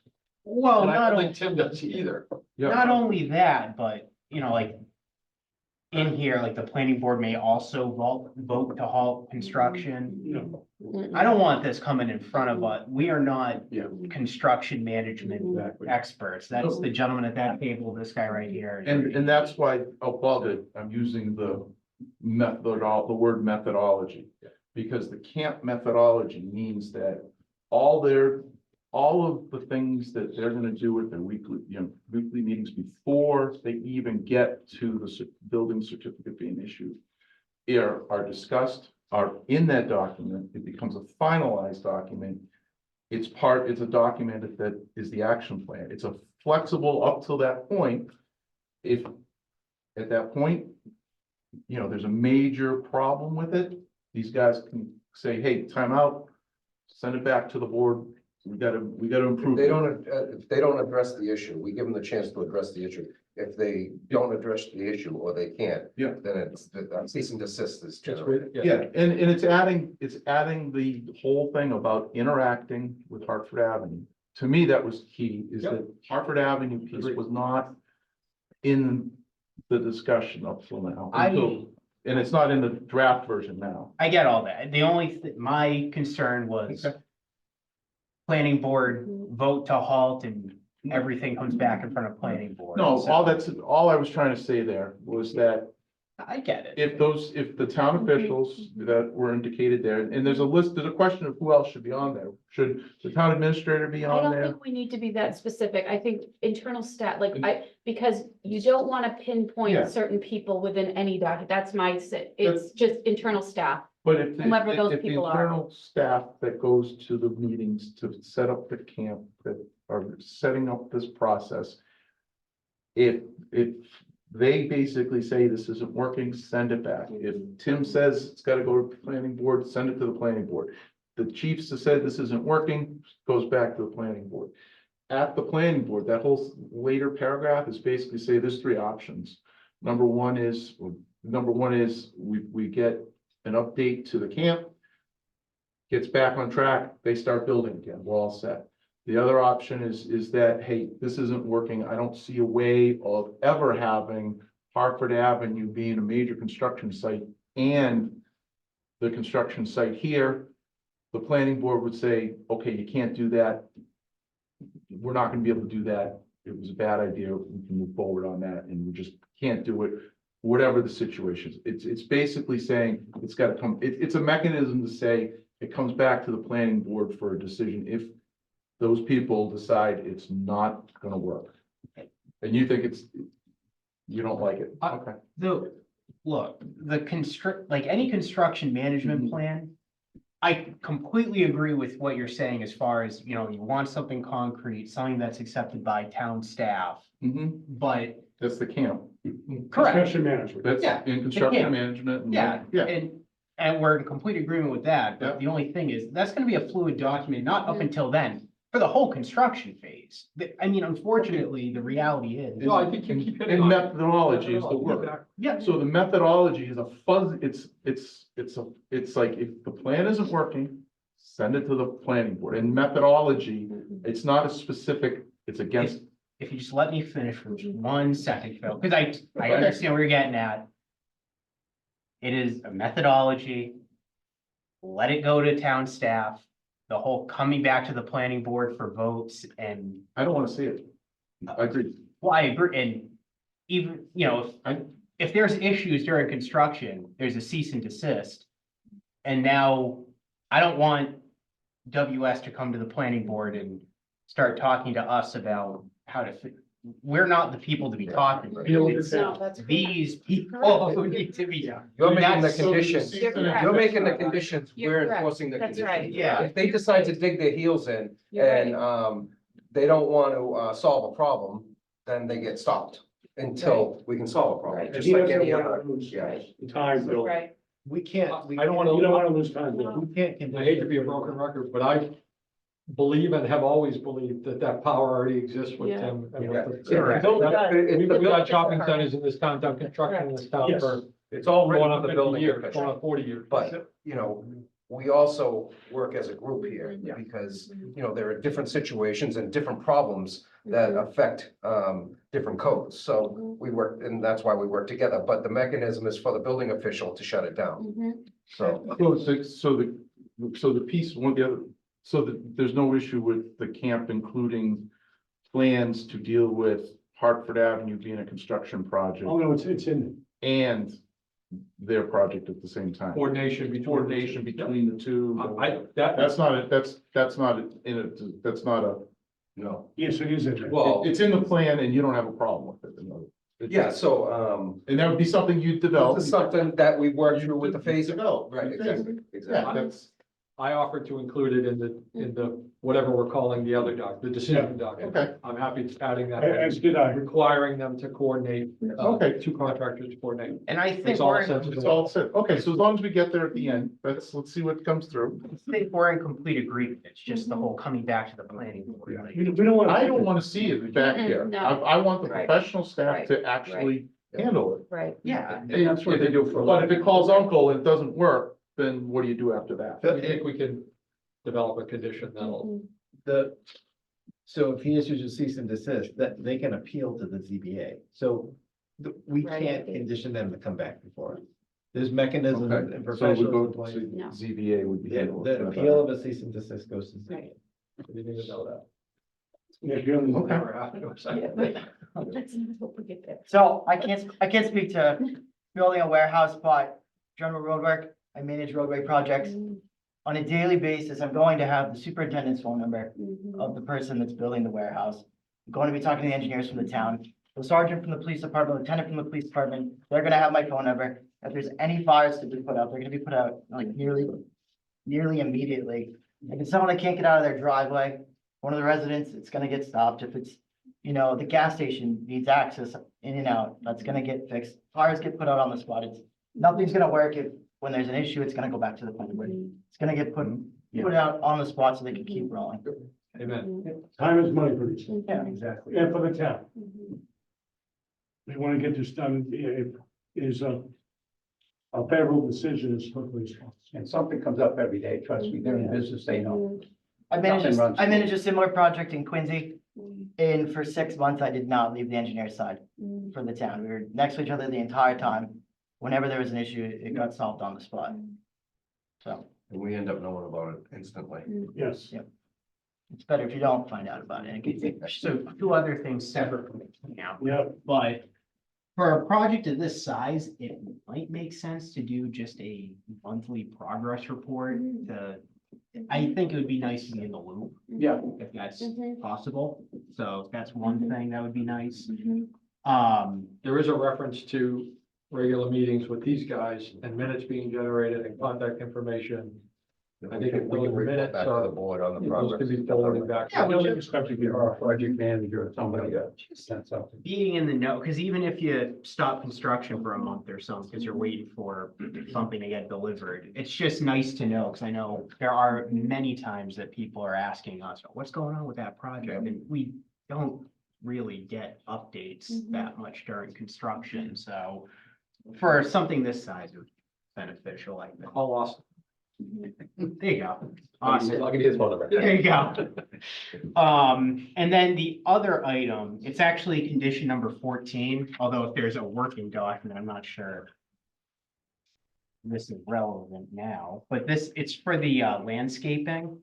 well, And I not don't only, think Tim does either. Yeah. not only that, but, like, in here, like, the planning board may also vote to halt construction. I don't want this coming in front of us. We are not Yeah. construction management Exactly. experts. That's the gentleman at that table, this guy right here. And that's why above it, I'm using the the word methodology. Because the camp methodology means that all of the things that they're gonna do with their weekly meetings before they even get to the building certificate being issued are discussed, are in that document. It becomes a finalized document. It's a document that is the action plan. It's a flexible up till that point. If at that point, there's a major problem with it, these guys can say, hey, time out, send it back to the board. We gotta improve. If they don't address the issue, we give them the chance to address the issue. If they don't address the issue or they can't. Yeah. Then it's, cease and desist is It's generated. Yeah, and it's adding the whole thing about interacting with Hartford Avenue. To me, that was key, is Yep. that Hartford Avenue piece Agreed. was not in the discussion up till now. And it's not in the draft version now. I get all that. The only, my concern was Okay. planning board vote to halt and everything comes back in front of planning board. No, So, all I was trying to say there was that I get it. if the town officials that were indicated there, and there's a question of who else should be on there. Should the town administrator be I on don't there? think we need to be that specific. I think internal stat, because you don't want to Yeah. pinpoint certain people within any document. That's it's just internal staff. But if Whoever those if the people are. internal staff that goes to the meetings to set up the camp, that are setting up this process. If they basically say this isn't working, send it back. If Tim says it's gotta go to the planning board, send it to the planning board. The chiefs have said this isn't working, goes back to the planning board. At the planning board, that whole later paragraph is basically say there's three options. Number one is we get an update to the camp. Gets back on track, they start building again, we're all set. The other option is that, hey, this isn't working, I don't see a way of ever having Hartford Avenue being a major construction site and the construction site here. The planning board would say, okay, you can't do that. We're not gonna be able to do that. It was a bad idea. We can move forward on that and we just can't do it. Whatever the situation is, it's basically saying it's gotta come, it's a mechanism to say it comes back to the planning board for a decision if those people decide it's not gonna work. And you think you don't like it. Okay. Look, any construction management plan, I completely agree with what you're saying as far as, you know, you want something concrete, something that's accepted by town staff, but That's the camp. correct. Construction management. That's Yeah, in construction camp. management. and- Yeah, Yeah. and we're in complete agreement with that, Yeah. but the only thing is, that's gonna be a fluid document, not up until then, for the whole construction phase. I mean, unfortunately, the reality is. No, I think you keep hitting And on it. methodology is the word. Yeah, So the methodology is a fuzz, it's like if the plan isn't working, send it to the planning board. And methodology, it's not a specific, it's against. if you just let me finish for just 1 second, Phil, because I understand where you're getting at. It is a methodology. Let it go to town staff, the whole coming back to the planning board for votes and, I don't wanna see it. I agree. well, I agree, and even, you know, if there's issues during construction, there's a cease and desist. And now, I don't want WS to come to the planning board and start talking to us about how to we're not the people to be talking. to. Deal with It's it. No, that's. these people who need to be. You're making the That's- conditions, You're correct. you're making the conditions, You're we're correct. enforcing the That's conditions. right. Yeah. If they decide to dig their heels in You're right. and, they don't want to, solve a problem, then they get stopped until we can solve a problem, Right. And just he like doesn't any wanna other. lose Yeah. time, Bill. Right. We can't, I don't wanna. You don't wanna lose time, Bill. we can't. I hate to be a broken record, but I believe and have always believed that power already exists with Yeah. them. and Yeah. with the- Yeah, the building- We've the got shopping centers in this town, done construction in this town Yes. for It's all going written on on the 50 building years, going official. on 40 years. But, you know, we also work as a group here Yeah. because, you know, there are different situations and different problems that affect, different codes. So we work, and that's why we work together, but the mechanism is for the building official to shut it down. Mhm. So, So the piece, one, the other, so that there's no issue with the camp including plans to deal with Hartford Avenue being a construction project Oh, no, it's in, and their project at the same time. Coordination between. Coordination between the two. That's That's not, that's not in it, that's not a, no. yes, it is in there. Well, it's in the plan and you don't have a problem with it. you know. yeah, so, And that would be something you develop. this is something that we work through with the phase. Develop. Right, exactly, exactly. That's, I offered to include it in the, whatever we're calling the other doc, the decision document. okay, I'm happy to adding that, As did I. requiring them to coordinate, Okay. two contractors to coordinate. And I think It's all we're, sensible. it's all set. Okay, so as long as we get there at the end, let's see what comes through. we're in complete agreement. It's just the whole coming back to the planning board. like- We don't want. I don't want to see it back here. No. I want the Right. professional staff Right. to actually handle it. Right. Yeah, And that's what they do for. But if it calls uncle and it doesn't work, then what do you do after that? I think we can develop a condition that'll, So if he issues a cease and desist, that they can appeal to the ZBA. So we Right. can't condition them to come back before us. There's mechanisms Okay, and so we professionals go in place. to No. ZBA would be. The the appeal of a cease and desist goes to ZBA. Right. we need to know that. If you're on the- Never happened to us. Yeah, but let's not hope we get there. So I can't speak to building a warehouse, but general roadwork, I manage roadway projects. On a daily basis, I'm going to have the superintendent's phone number Mhm. of the person that's building the warehouse. I'm going to be talking to the engineers from the town, the sergeant from the police department, lieutenant from the police department. They're gonna have my phone number. If there's any fires to be put out, they're gonna be put out like nearly immediately. If it's someone that can't get out of their driveway, one of the residents, it's gonna get stopped. If it's, you know, the gas station needs access in and out, that's gonna get fixed. Fires get put out on the spot. Nothing's gonna work if, when there's an issue, it's gonna go back to the planning board. It's gonna get put out on the spot so they can keep rolling. Amen. Time is money for these, Yeah, exactly. and for the town. Mhm. We want to get this done, is a favorable decision as quickly as possible. And something comes up every day, trust me, they're in business, they know. I managed, Nothing runs I managed a similar project in Quincy, Mhm. and for 6 months, I did not leave the engineer's side Mhm. for the town. We were next to each other the entire time. Whenever there was an issue, it got solved on the spot. So And we end up knowing about it instantly. Yes. it's better if you don't find out about it. So 2 other things separate from it now. Yeah, But for a project of this size, it might make sense to do just a monthly progress report to, I think it would be nice to be in the loop. Yeah. If that's Mhm. possible. So if that's one thing, that would be nice. Mhm. There is a reference to regular meetings with these guys and minutes being generated and contact information. I think We if can those report minutes back to the are, board on the those progress. could be forwarded back. Yeah, we should. Especially if you're a project manager or somebody that sent something. Being in the know, because even if you stop construction for a month or something, because you're waiting for something to get delivered, it's just nice to know, because I know there are many times that people are asking us, what's going on with that project? And we don't really get updates that much during construction, so for something this size, it's beneficial, I think. Call Austin. There you go. Awesome. I'll give you his phone number. There you go. And then the other item, it's actually condition number 14, although if there's a working document, I'm not sure this is relevant now, but it's for the landscaping.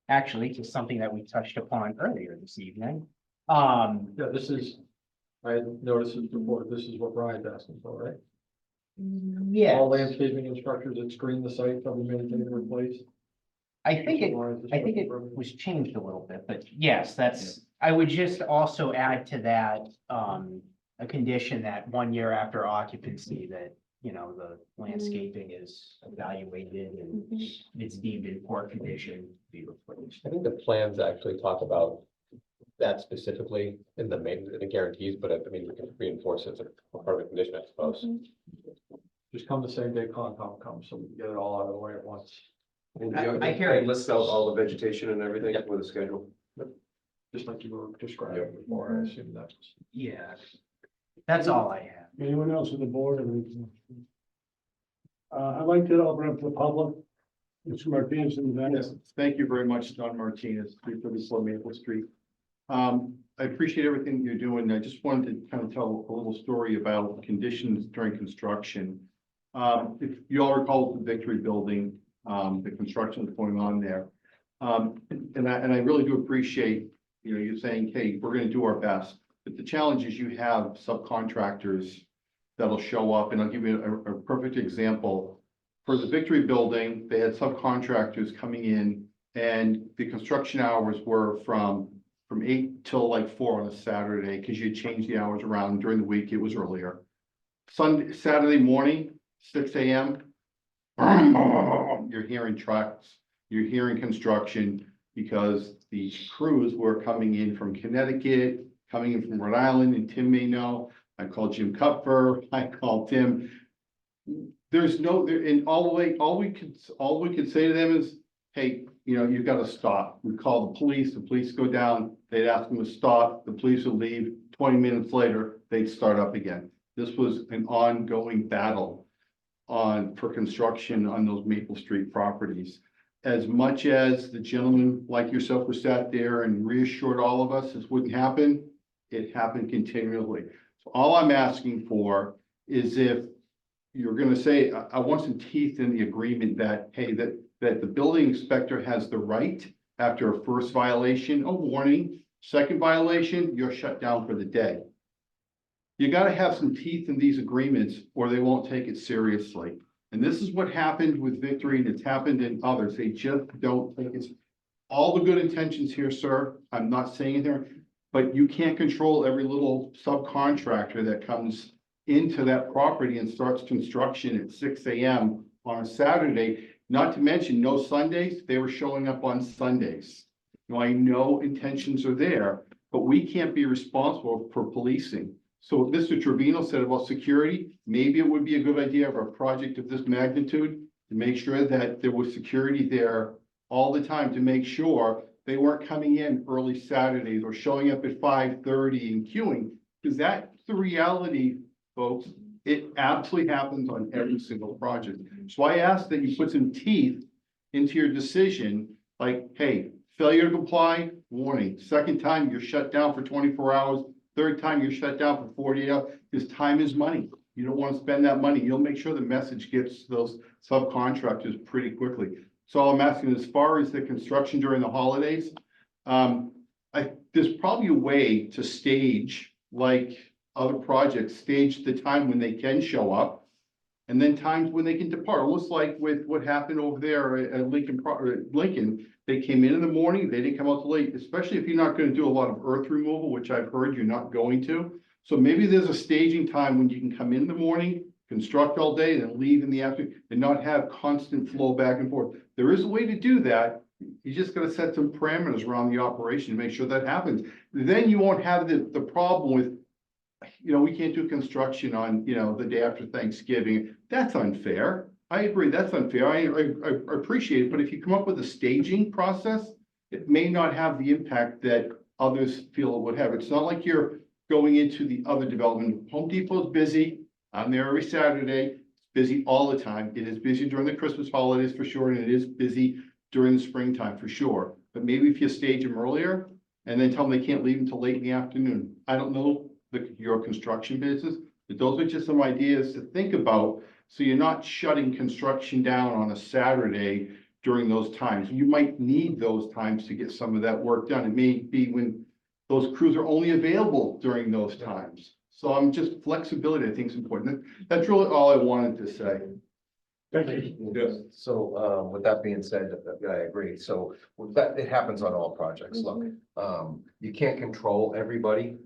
Actually, it's something that we touched upon earlier this evening. Yeah, this is, I noticed it before, this is what Brian's asking for, right? Yeah, All landscaping and structures that screen the site shall be maintained and replaced. I think it was changed a little bit, but yes, I would just also add to that, a condition that 1 year after occupancy that, you know, the landscaping is evaluated and it's deemed in poor condition, to be replaced. I think the plans actually talk about that specifically in the guarantees, but I mean, we can reinforce it as a part of the condition, I suppose. Just come the same day Concom comes, so we can get it all out of the way at once. I hear it. Lists out all the vegetation and everything with a schedule. Just like you were describing before, I assume that's. Yeah, that's all I have. Anyone else on the board? I'd like to open up to the public. Mr. Martinez in the back. Yes, thank you very much, Don Martinez, 334 Maple Street. I appreciate everything you're doing. I just wanted to kind of tell a little story about conditions during construction. If you all recall the Victory Building, the construction that's going on there. And I really do appreciate, you know, you saying, hey, we're going to do our best. But the challenge is you have subcontractors that'll show up, and I'll give you a perfect example. For the Victory Building, they had subcontractors coming in, and the construction hours were from 8 till like 4 on a Saturday, because you change the hours around. During the week, it was earlier. Saturday morning, 6 a.m. You're hearing trucks, you're hearing construction, because the crews were coming in from Connecticut, coming in from Rhode Island, and Tim may know. I called Jim Cupfer, I called Tim. There's no, and all we could say to them is, hey, you know, you've got to stop. We call the police go down, they'd ask them to stop, the police would leave, 20 minutes later, they'd start up again. This was an ongoing battle for construction on those Maple Street properties. As much as the gentleman like yourself was sat there and reassured all of us this wouldn't happen, it happened continually. So all I'm asking for is, if you're gonna say, I want some teeth in the agreement that, hey, that the building inspector has the right, after a first violation, a warning, second violation, you're shut down for the day. You gotta have some teeth in these agreements, or they won't take it seriously. And this is what happened with Victory, and it's happened in others. They just don't take it. All the good intentions here, sir, I'm not saying it there, but you can't control every little subcontractor that comes into that property and starts construction at 6 a.m. on a Saturday. Not to mention no Sundays. They were showing up on Sundays. Now, I know intentions are there, but we can't be responsible for policing. So what Mr. Trevino said about security, maybe it would be a good idea for a project of this magnitude to make sure that there was security there all the time, to make sure they weren't coming in early Saturdays or showing up at 5:30 and queuing, because that's the reality, folks. It absolutely happens on every single project. So I ask that you put some teeth into your decision, like, hey, failure to comply, warning. Second time, you're shut down for 24 hours. Third time, you're shut down for 48 hours. Because time is money. You don't want to spend that money. You'll make sure the message gets to those subcontractors pretty quickly. So all I'm asking, as far as the construction during the holidays, there's probably a way to stage, like other projects, stage the time when they can show up, and then times when they can depart. Almost like with what happened over there at Lincoln, they came in the morning, they didn't come out till late, especially if you're not going to do a lot of earth removal, which I've heard you're not going to. So maybe there's a staging time when you can come in the morning, construct all day and then leave in the afternoon and not have constant flow back and forth. There is a way to do that. You just gotta set some parameters around the operation, to make sure that happens. Then you won't have the problem with, we can't do construction on, the day after Thanksgiving. That's unfair. I agree, that's unfair. I appreciate it, but if you come up with a staging process, it may not have the impact that others feel it would have. It's not like you're going into the other development. Home Depot's busy. I'm there every Saturday. It's busy all the time. It is busy during the Christmas holidays for sure, and it is busy during the springtime for sure. But maybe if you stage them earlier and then tell them they can't leave until late in the afternoon. I don't know your construction business, but those are just some ideas to think about. So you're not shutting construction down on a Saturday during those times. You might need those times to get some of that work done. It may be when those crews are only available during those times. So I'm just, flexibility, I think is important. That's really all I wanted to say. So, with that being said, I agree. So with that, it happens on all projects. Look, you can't control everybody,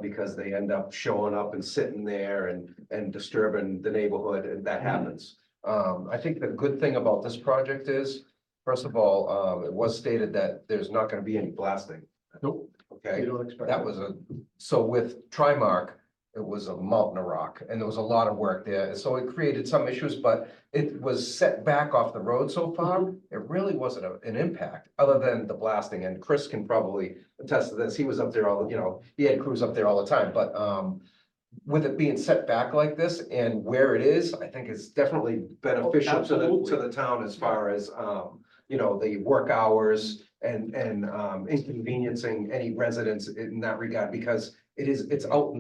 because they end up showing up and sitting there and disturbing the neighborhood, and that happens. I think the good thing about this project is, first of all, it was stated that there's not gonna be any blasting. Nope. Okay, You don't expect. that was so with Trimark, it was a mountain of rock, and there was a lot of work there, and so it created some issues, but it was set back off the road so far, it really wasn't an impact, other than the blasting, and Chris can probably attest to this, he was up there he had crews up there all the time, but, with it being set back like this and where it is, I think it's definitely beneficial to the town as far as, the work hours and inconveniencing any residents in that regard, because it's out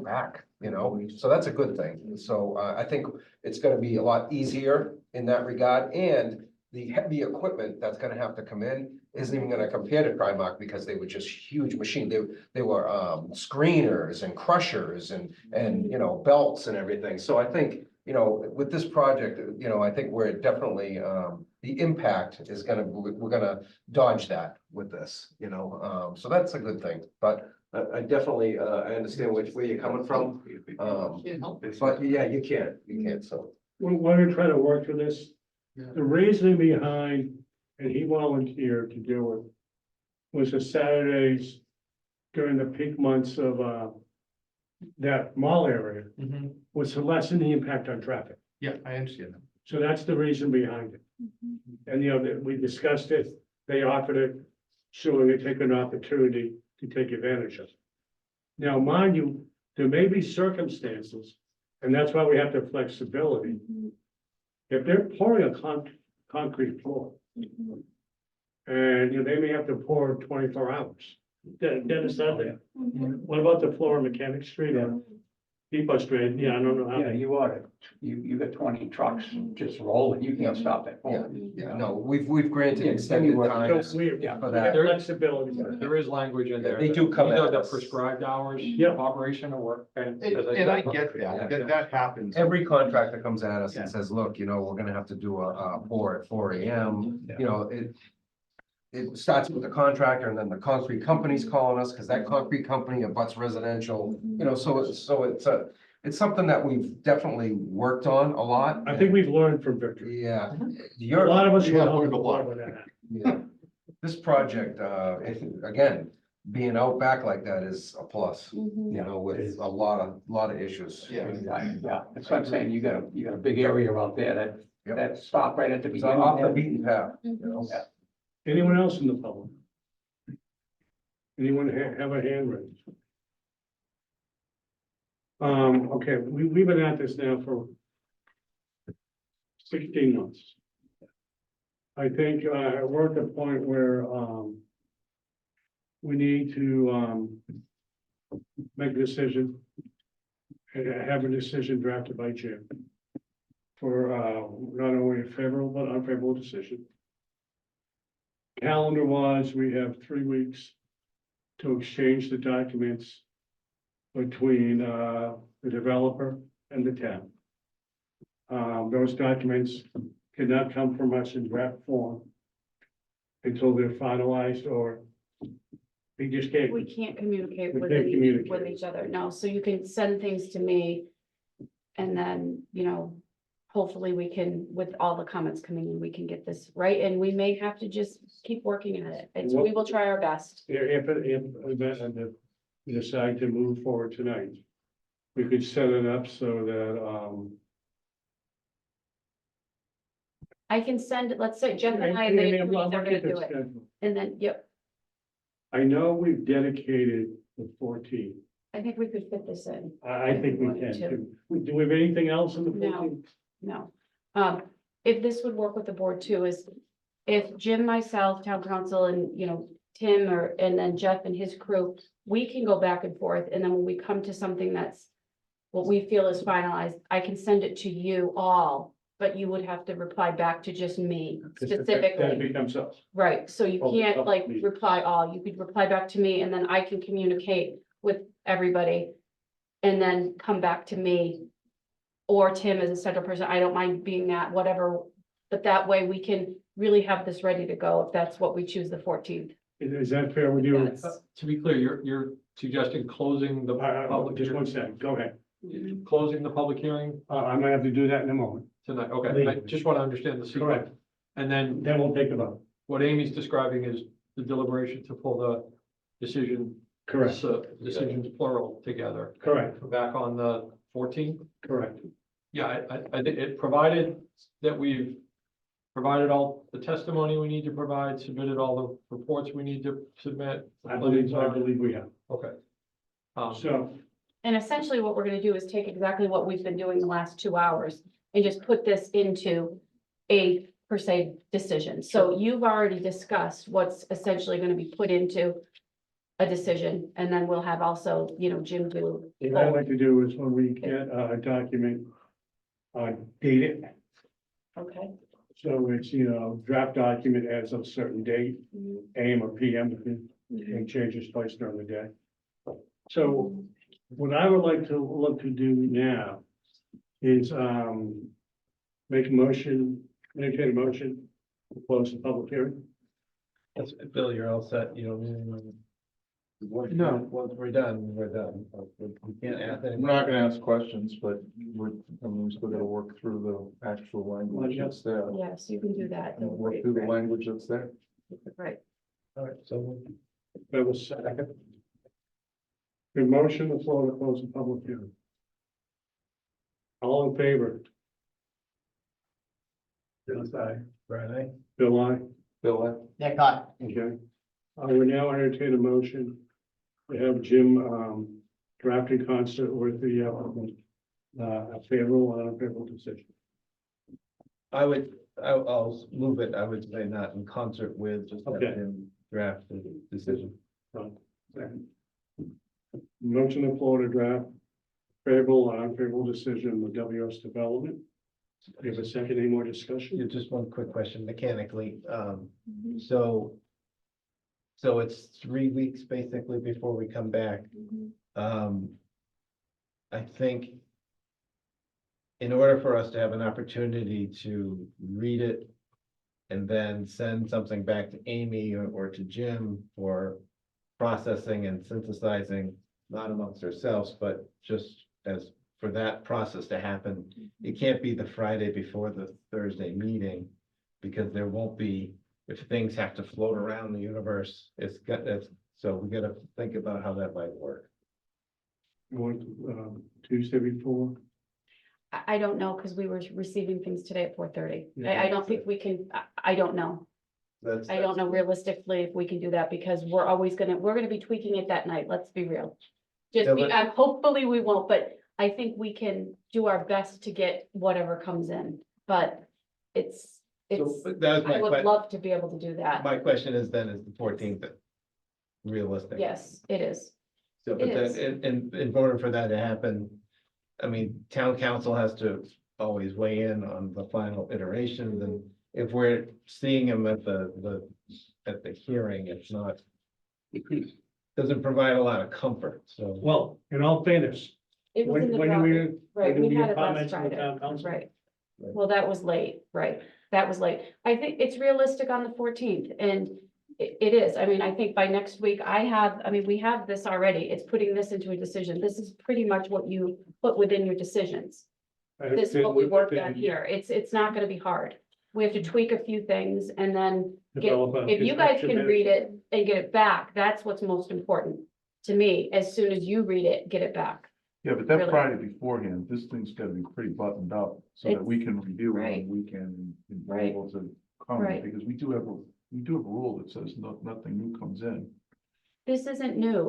back, so that's a good thing. So I think it's gonna be a lot easier in that regard, and the heavy equipment that's gonna have to come in isn't even gonna compare to Primark, because they were just huge machines. They were screeners and crushers and belts and everything. So I think, with this project, I think we're definitely, the impact is we're gonna dodge that with this, so that's a good thing. But I definitely, I understand where you're coming from. Can't help it. But yeah, you can't, so. We're trying to work through this. The reasoning behind, and he volunteered to do it, was the Saturdays during the peak months of, that mall area, was to lessen the impact on traffic. Yeah, I understand that. So that's the reason behind it. And, we discussed it, they offered it, so they take an opportunity to take advantage of it. Now, mind you, there may be circumstances, and that's why we have the flexibility. If they're pouring a concrete floor, and they may have to pour 24 hours. Dennis said that. What about the floor on Mechanic Street or Depot Street? Yeah, I don't know how. Yeah, you ought to, you got 20 trucks just rolling, you can't stop that. No, we've granted extended anywhere. time So we Yeah. for we have that. flexibility. There is language in there. They that do come these are at the us. prescribed hours Yeah. of operation of work. And And I get that, that happens. Every contractor comes at us and Yeah. says, look, we're gonna have to do a pour at 4 AM. It starts with the contractor, and then the concrete company's calling us, because that concrete company abuts residential, so it's something that we've definitely worked on a lot. I think we've learned from Victor. Yeah. A lot of us. Yeah, will learned a lot. help with that. Yeah. This project, again, being out back like that is a plus, with a lot of issues. Yeah. Yeah, that's what I'm saying, you got a big area out there that stop right at the It's beginning. off the there. beaten path, Yeah. Anyone else in the public? Anyone have a hand raised? Okay, we've been at this now for 16 months. I think, we're at the point where, we need to, make a decision. And have a decision drafted by Jim. For, not only a favorable but unfavorable decision. Calendar wise, we have 3 weeks to exchange the documents between the developer and the town. Those documents cannot come from us in draft form until they're finalized, or we just can't. We can't communicate We with can't communicate. with each other, no, so you can send things to me. And then, hopefully we can, with all the comments coming in, we can get this right, and we may have to just keep working at it, and we will try our best. If we decide to move forward tonight, we could set it up so that, I can send, let's say Jeff and I, they agree they're gonna do it, and then, yep, I know we've dedicated the 14th. I think we could fit this in. I think we can. Do we have anything else in the No. 14th? No. If this would work with the board too, is if Jim, myself, town council, and, Tim, and then Jeff and his crew, we can go back and forth, and then when we come to something that's what we feel is finalized, I can send it to you all, but you would have to reply back to just me Then it specifically. becomes us. Right, so you Oh, can't oh, like me. reply all, you could reply back to me, and then I can communicate with everybody. And then come back to me. Or Tim as a central person, I don't mind being that, whatever, but that way we can really have this ready to go if that's what we choose the 14th. Is that fair with you? To be clear, you're suggesting closing the public, Just one second, go ahead. closing the public hearing I'm gonna have to do that in a moment. tonight, okay, I just want to understand the sequence. Correct. And then Then we'll take the vote. what Amy's describing is the deliberation to pull the decision. Correct, Decisions plural together, correct, back on the 14th. correct. Yeah, I think it provided that we've provided all the testimony we need to provide, submitted all the reports we need to submit. I believe we have. Okay. So, And essentially what we're gonna do is take exactly what we've been doing the last 2 hours and just put this into a per se decision. So you've already discussed what's essentially gonna be put into a decision, and then we'll have also, Jim do. what I'd like to do is when we get a document, date it, Okay. so it's, draft document as of a certain date, AM or PM, and changes place during the day. So what I would like to look to do now is, make a motion, entertain a motion, to close the public hearing. That's, Bill, you're all set, no, once we're done, we're done. We can't ask any. We're not gonna ask questions, but we still gotta work through the actual language that's there. Yes, you can do that. And work through the language that's there. Right. All right, so That was second. The motion, the floor to close the public hearing. All in favor? Dennis, aye. Brian, aye? Bill, aye. Bill, Nick, aye. Okay. We're now entertain a motion to have Jim, draft in concert with the, a favorable and unfavorable decision. I'll move it, I would say not in concert with, just have Okay. him draft the decision. Second. Motion to floor to draft favorable and unfavorable decision with WS Development. Do you have a second, any more discussion? Yeah, just one quick question mechanically, Mhm. so it's 3 weeks basically before we come back. Mhm. I think in order for us to have an opportunity to read it and then send something back to Amy or to Jim for processing and synthesizing, not amongst ourselves, but just as for that process to happen, it can't be the Friday before the Thursday meeting, because there won't be, if things have to float around the universe, so we gotta think about how that might work. You want, Tuesday before? I don't know, because we were receiving things today at 4:30. Yeah. I don't think we can, I don't know. That's. I don't know realistically if we can do that, because we're gonna be tweaking it that night, let's be real. Yeah, but- Hopefully we won't, but I think we can do our best to get whatever comes in, but it's, So, but that was I would my, love to be able to do that. my question is then, is the 14th realistic? Yes, it is. So, but It then, is. in order for that to happen, I mean, town council has to always weigh in on the final iterations, and if we're seeing them at at the hearing, it's not, doesn't provide a lot of comfort, so. Well, in all fairness, It was in the when do draft. we, Right, when do we we had get it last comments from the Friday, town council? right. Well, that was late, right, that was late. I think it's realistic on the 14th, and it is. I mean, I think by next week, we have this already. It's putting this into a decision. This is pretty much what you put within your decisions. this is what we worked on here. It's not gonna be hard. We have to tweak a few things and then if you guys can read it and get it back, that's what's most important to me. As soon as you read it, get it back. Yeah, but that Really. Friday beforehand, this thing's gotta be pretty buttoned up so that It's- we can review it on right. the weekend and be Right. able to Right. comment, because we do have a rule that says nothing new comes in. This isn't new.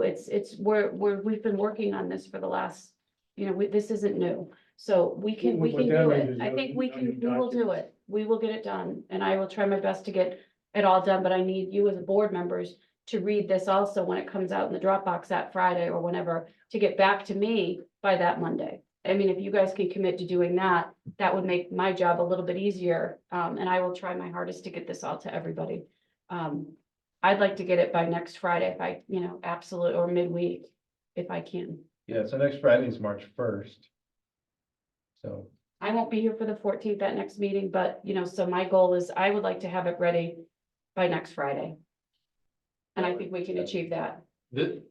We've been working on this for the last, this isn't new. So we can But do that it. is I think we on your will do it. We will get it done. And I will try my best to get it all done, but I need you as board members to read this also when it comes out in the Dropbox that Friday or whenever, to get back to me by that Monday. I mean, if you guys can commit to doing that, that would make my job a little bit easier. And I will try my hardest to get this all to everybody. I'd like to get it by next Friday if I, absolute or midweek, if I can. Yeah, so next Friday is March 1st. So, I won't be here for the 14th, that next meeting, but, so my goal is I would like to have it ready by next Friday. And I think we can achieve that.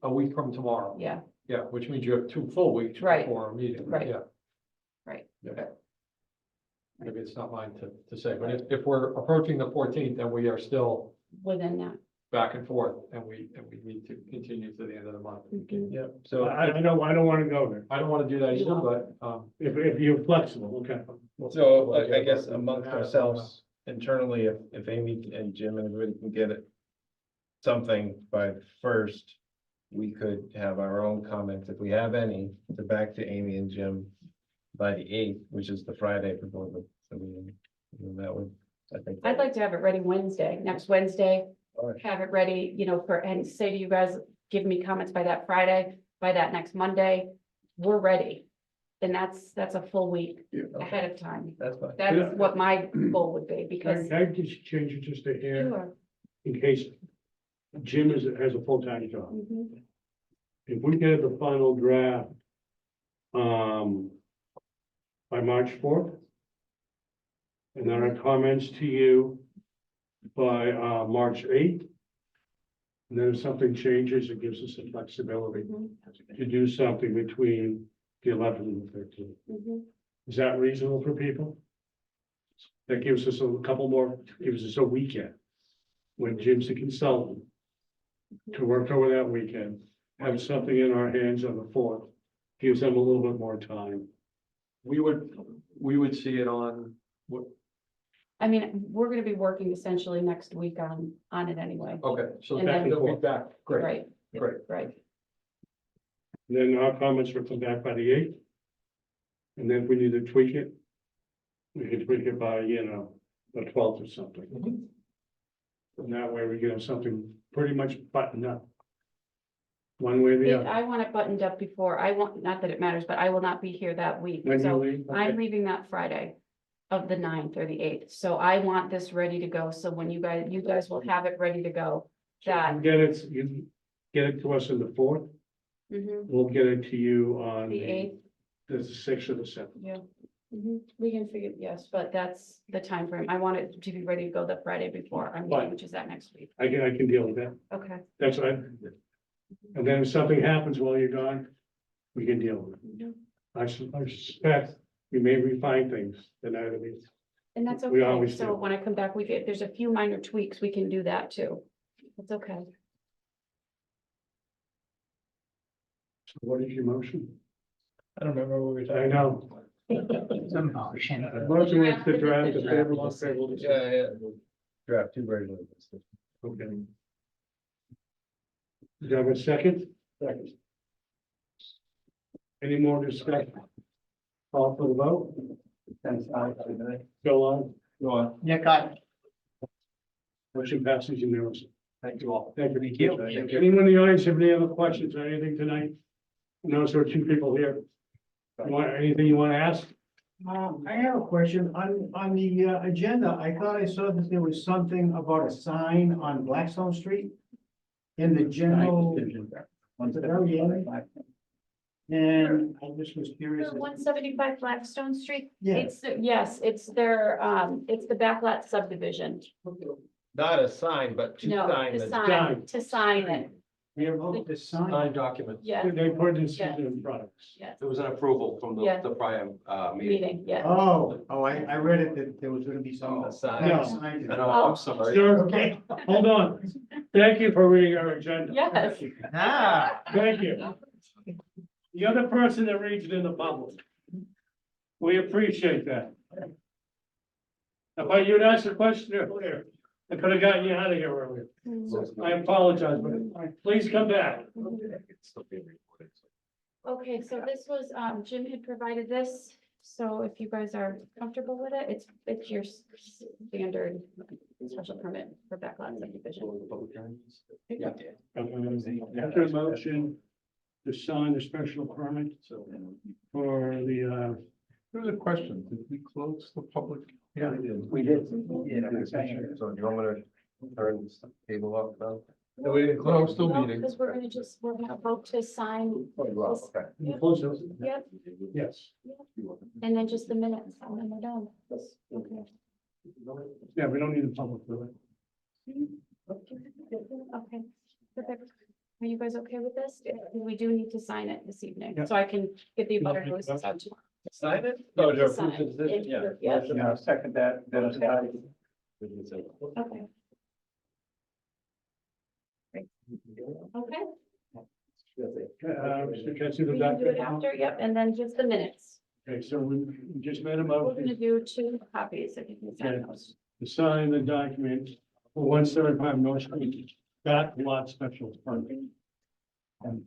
A week from tomorrow. Yeah, Yeah, which means you have 2 full weeks Right. before our meeting. Right. Yeah. Right. Okay. Maybe it's not mine to say, but if we're approaching the 14th and we are still within that. back and forth and we need to continue to the end of the month. we can- yeah, so I don't want to go there. I don't want to do that either, but, If you're flexible, okay. So I guess amongst ourselves internally, if Amy and Jim and everybody can get it something by the 1st, we could have our own comments, if we have any, to back to Amy and Jim by the 8th, which is the Friday before the meeting. And that would, I think. I'd like to have it ready Wednesday, next Wednesday, Alright. have it ready, and say to you guys, give me comments by that Friday, by that next Monday, we're ready. And that's a full week ahead of time. That's fine. That's what my goal would be, because. Can I just change it just to here, Sure. in case Jim has a full-time job? Mhm. If we get the final draft, by March 4th, and then our comments to you by, March 8th, and then if something changes, it gives us the flexibility Mhm. to do something between the 11th and the 13th. Mhm. Is that reasonable for people? That gives us a couple more, gives us a weekend. When Jim's the consultant. To work over that weekend, have something in our hands on the 4th, gives them a little bit more time. we would see it on, what, I mean, we're gonna be working essentially next week on it anyway. okay, so And that then- will be back, great, Right, great. right. Then our comments will come back by the 8th. And then if we need to tweak it, we can tweak it by, the 12th or something. And that way we can have something pretty much buttoned up. One way or the other. I want it buttoned up before, not that it matters, but I will not be here that week. When you So leave, okay. I'm leaving that Friday of the 9th or the 8th. So I want this ready to go. So when you guys will have it ready to go. That, You get it to us on the 4th, Mhm. we'll get it to you on The 8th, the 6th or the 7th. yeah. We can figure, yes, but that's the time frame. I want it to be ready to go the Friday before our meeting, Fine. which is that next week. I can deal with that. Okay. That's right. And then if something happens while you're gone, we can deal with it. Mhm. I suspect we may refine things the night of it. And that's We okay. always So do. when I come back, if there's a few minor tweaks, we can do that too. It's okay. So what is your motion? I don't remember what we were I talking. know. Some motion. Motion was to draft the Draft favorable, this. unfavorable. Yeah. Draft 2 versions of this. Okay. Do you have a second? Second. Any more discussion? Call for the vote? Thanks. Go on. Go on. Nick, I. Motion passes unanimously. Thank you all. Thank you. Anyone in the audience have any other questions or anything tonight? Notice there are 2 people here. Anything you want to ask? I have a question on the agenda. I thought I saw that there was something about a sign on Blackstone Street in the general. On the very end. And I just was curious. 175 Blackstone Street. Yeah. Yes, it's it's the backlot subdivision. Not a sign, but to No, sign to the. sign it. We are voting to sign. Signed documents. Yeah, They put this Yes. in products. yes, There was an approval from Yeah. the prior, meeting. meeting, yeah. I read it that there was gonna be some. Oh, sign. No. Signed it. No, I'm sorry. Sure, Okay. hold on. Thank you for reading our agenda. Yes. Ah, Thank you. You're the person that reads it in the public. We appreciate that. If you'd asked a question earlier, I could have gotten you out of here earlier. I apologize, but please come back. It's still being recorded, so. Okay, so this was, Jim had provided this, so if you guys are comfortable with it, it's your standard special permit for backlot subdivision. After a motion to sign the special permit for the, There's a question. Did we close the public? Yeah, We did. So do you want me to turn this table up now? No, we didn't close, still No, meeting. because we're gonna vote to sign, Okay. Yep. close it? yep, Yes. and then just the minutes, and then we're done. Okay. Yeah, we don't need a public for it. Okay, perfect. Are you guys okay with this? We do need to sign it this evening, Yeah. so I can get the butter notices out tomorrow. Sign it? Yeah, Oh, to approve sign. the decision, yeah. Yep. Yeah, second that, Dennis, aye. Okay. Okay, Mr. Can I see the we can do it document? after, yep, and then just the minutes. Okay, so we just made a We're gonna motion do 2 copies if you can sign Okay. those. to sign the document for 175 North Street, back lot special permit. And,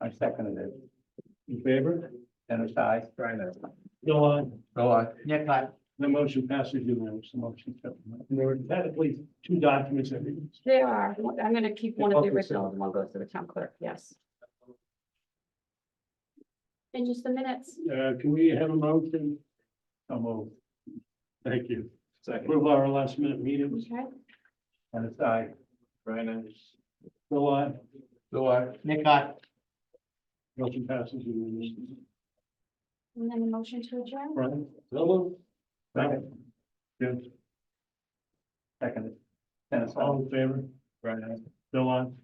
I seconded it. In favor? Dennis, aye. Bill, on. No, I. Nick, aye. The motion passes unanimously. The motion. And there were technically 2 documents that we. There are, I'm gonna keep one of the Okay, originals and one goes to the town clerk, yes. And just the minutes. Can we have a motion? So moved. Thank you. Approve our last minute meetings. Okay, Dennis, aye. Brian, Bill, on. No, I. Nick, aye. Motion passes unanimously. and then a motion to adjourn. Brian? Bill? Second. Jim? Seconded. Dennis, aye. All in favor? Brian, Bill, on.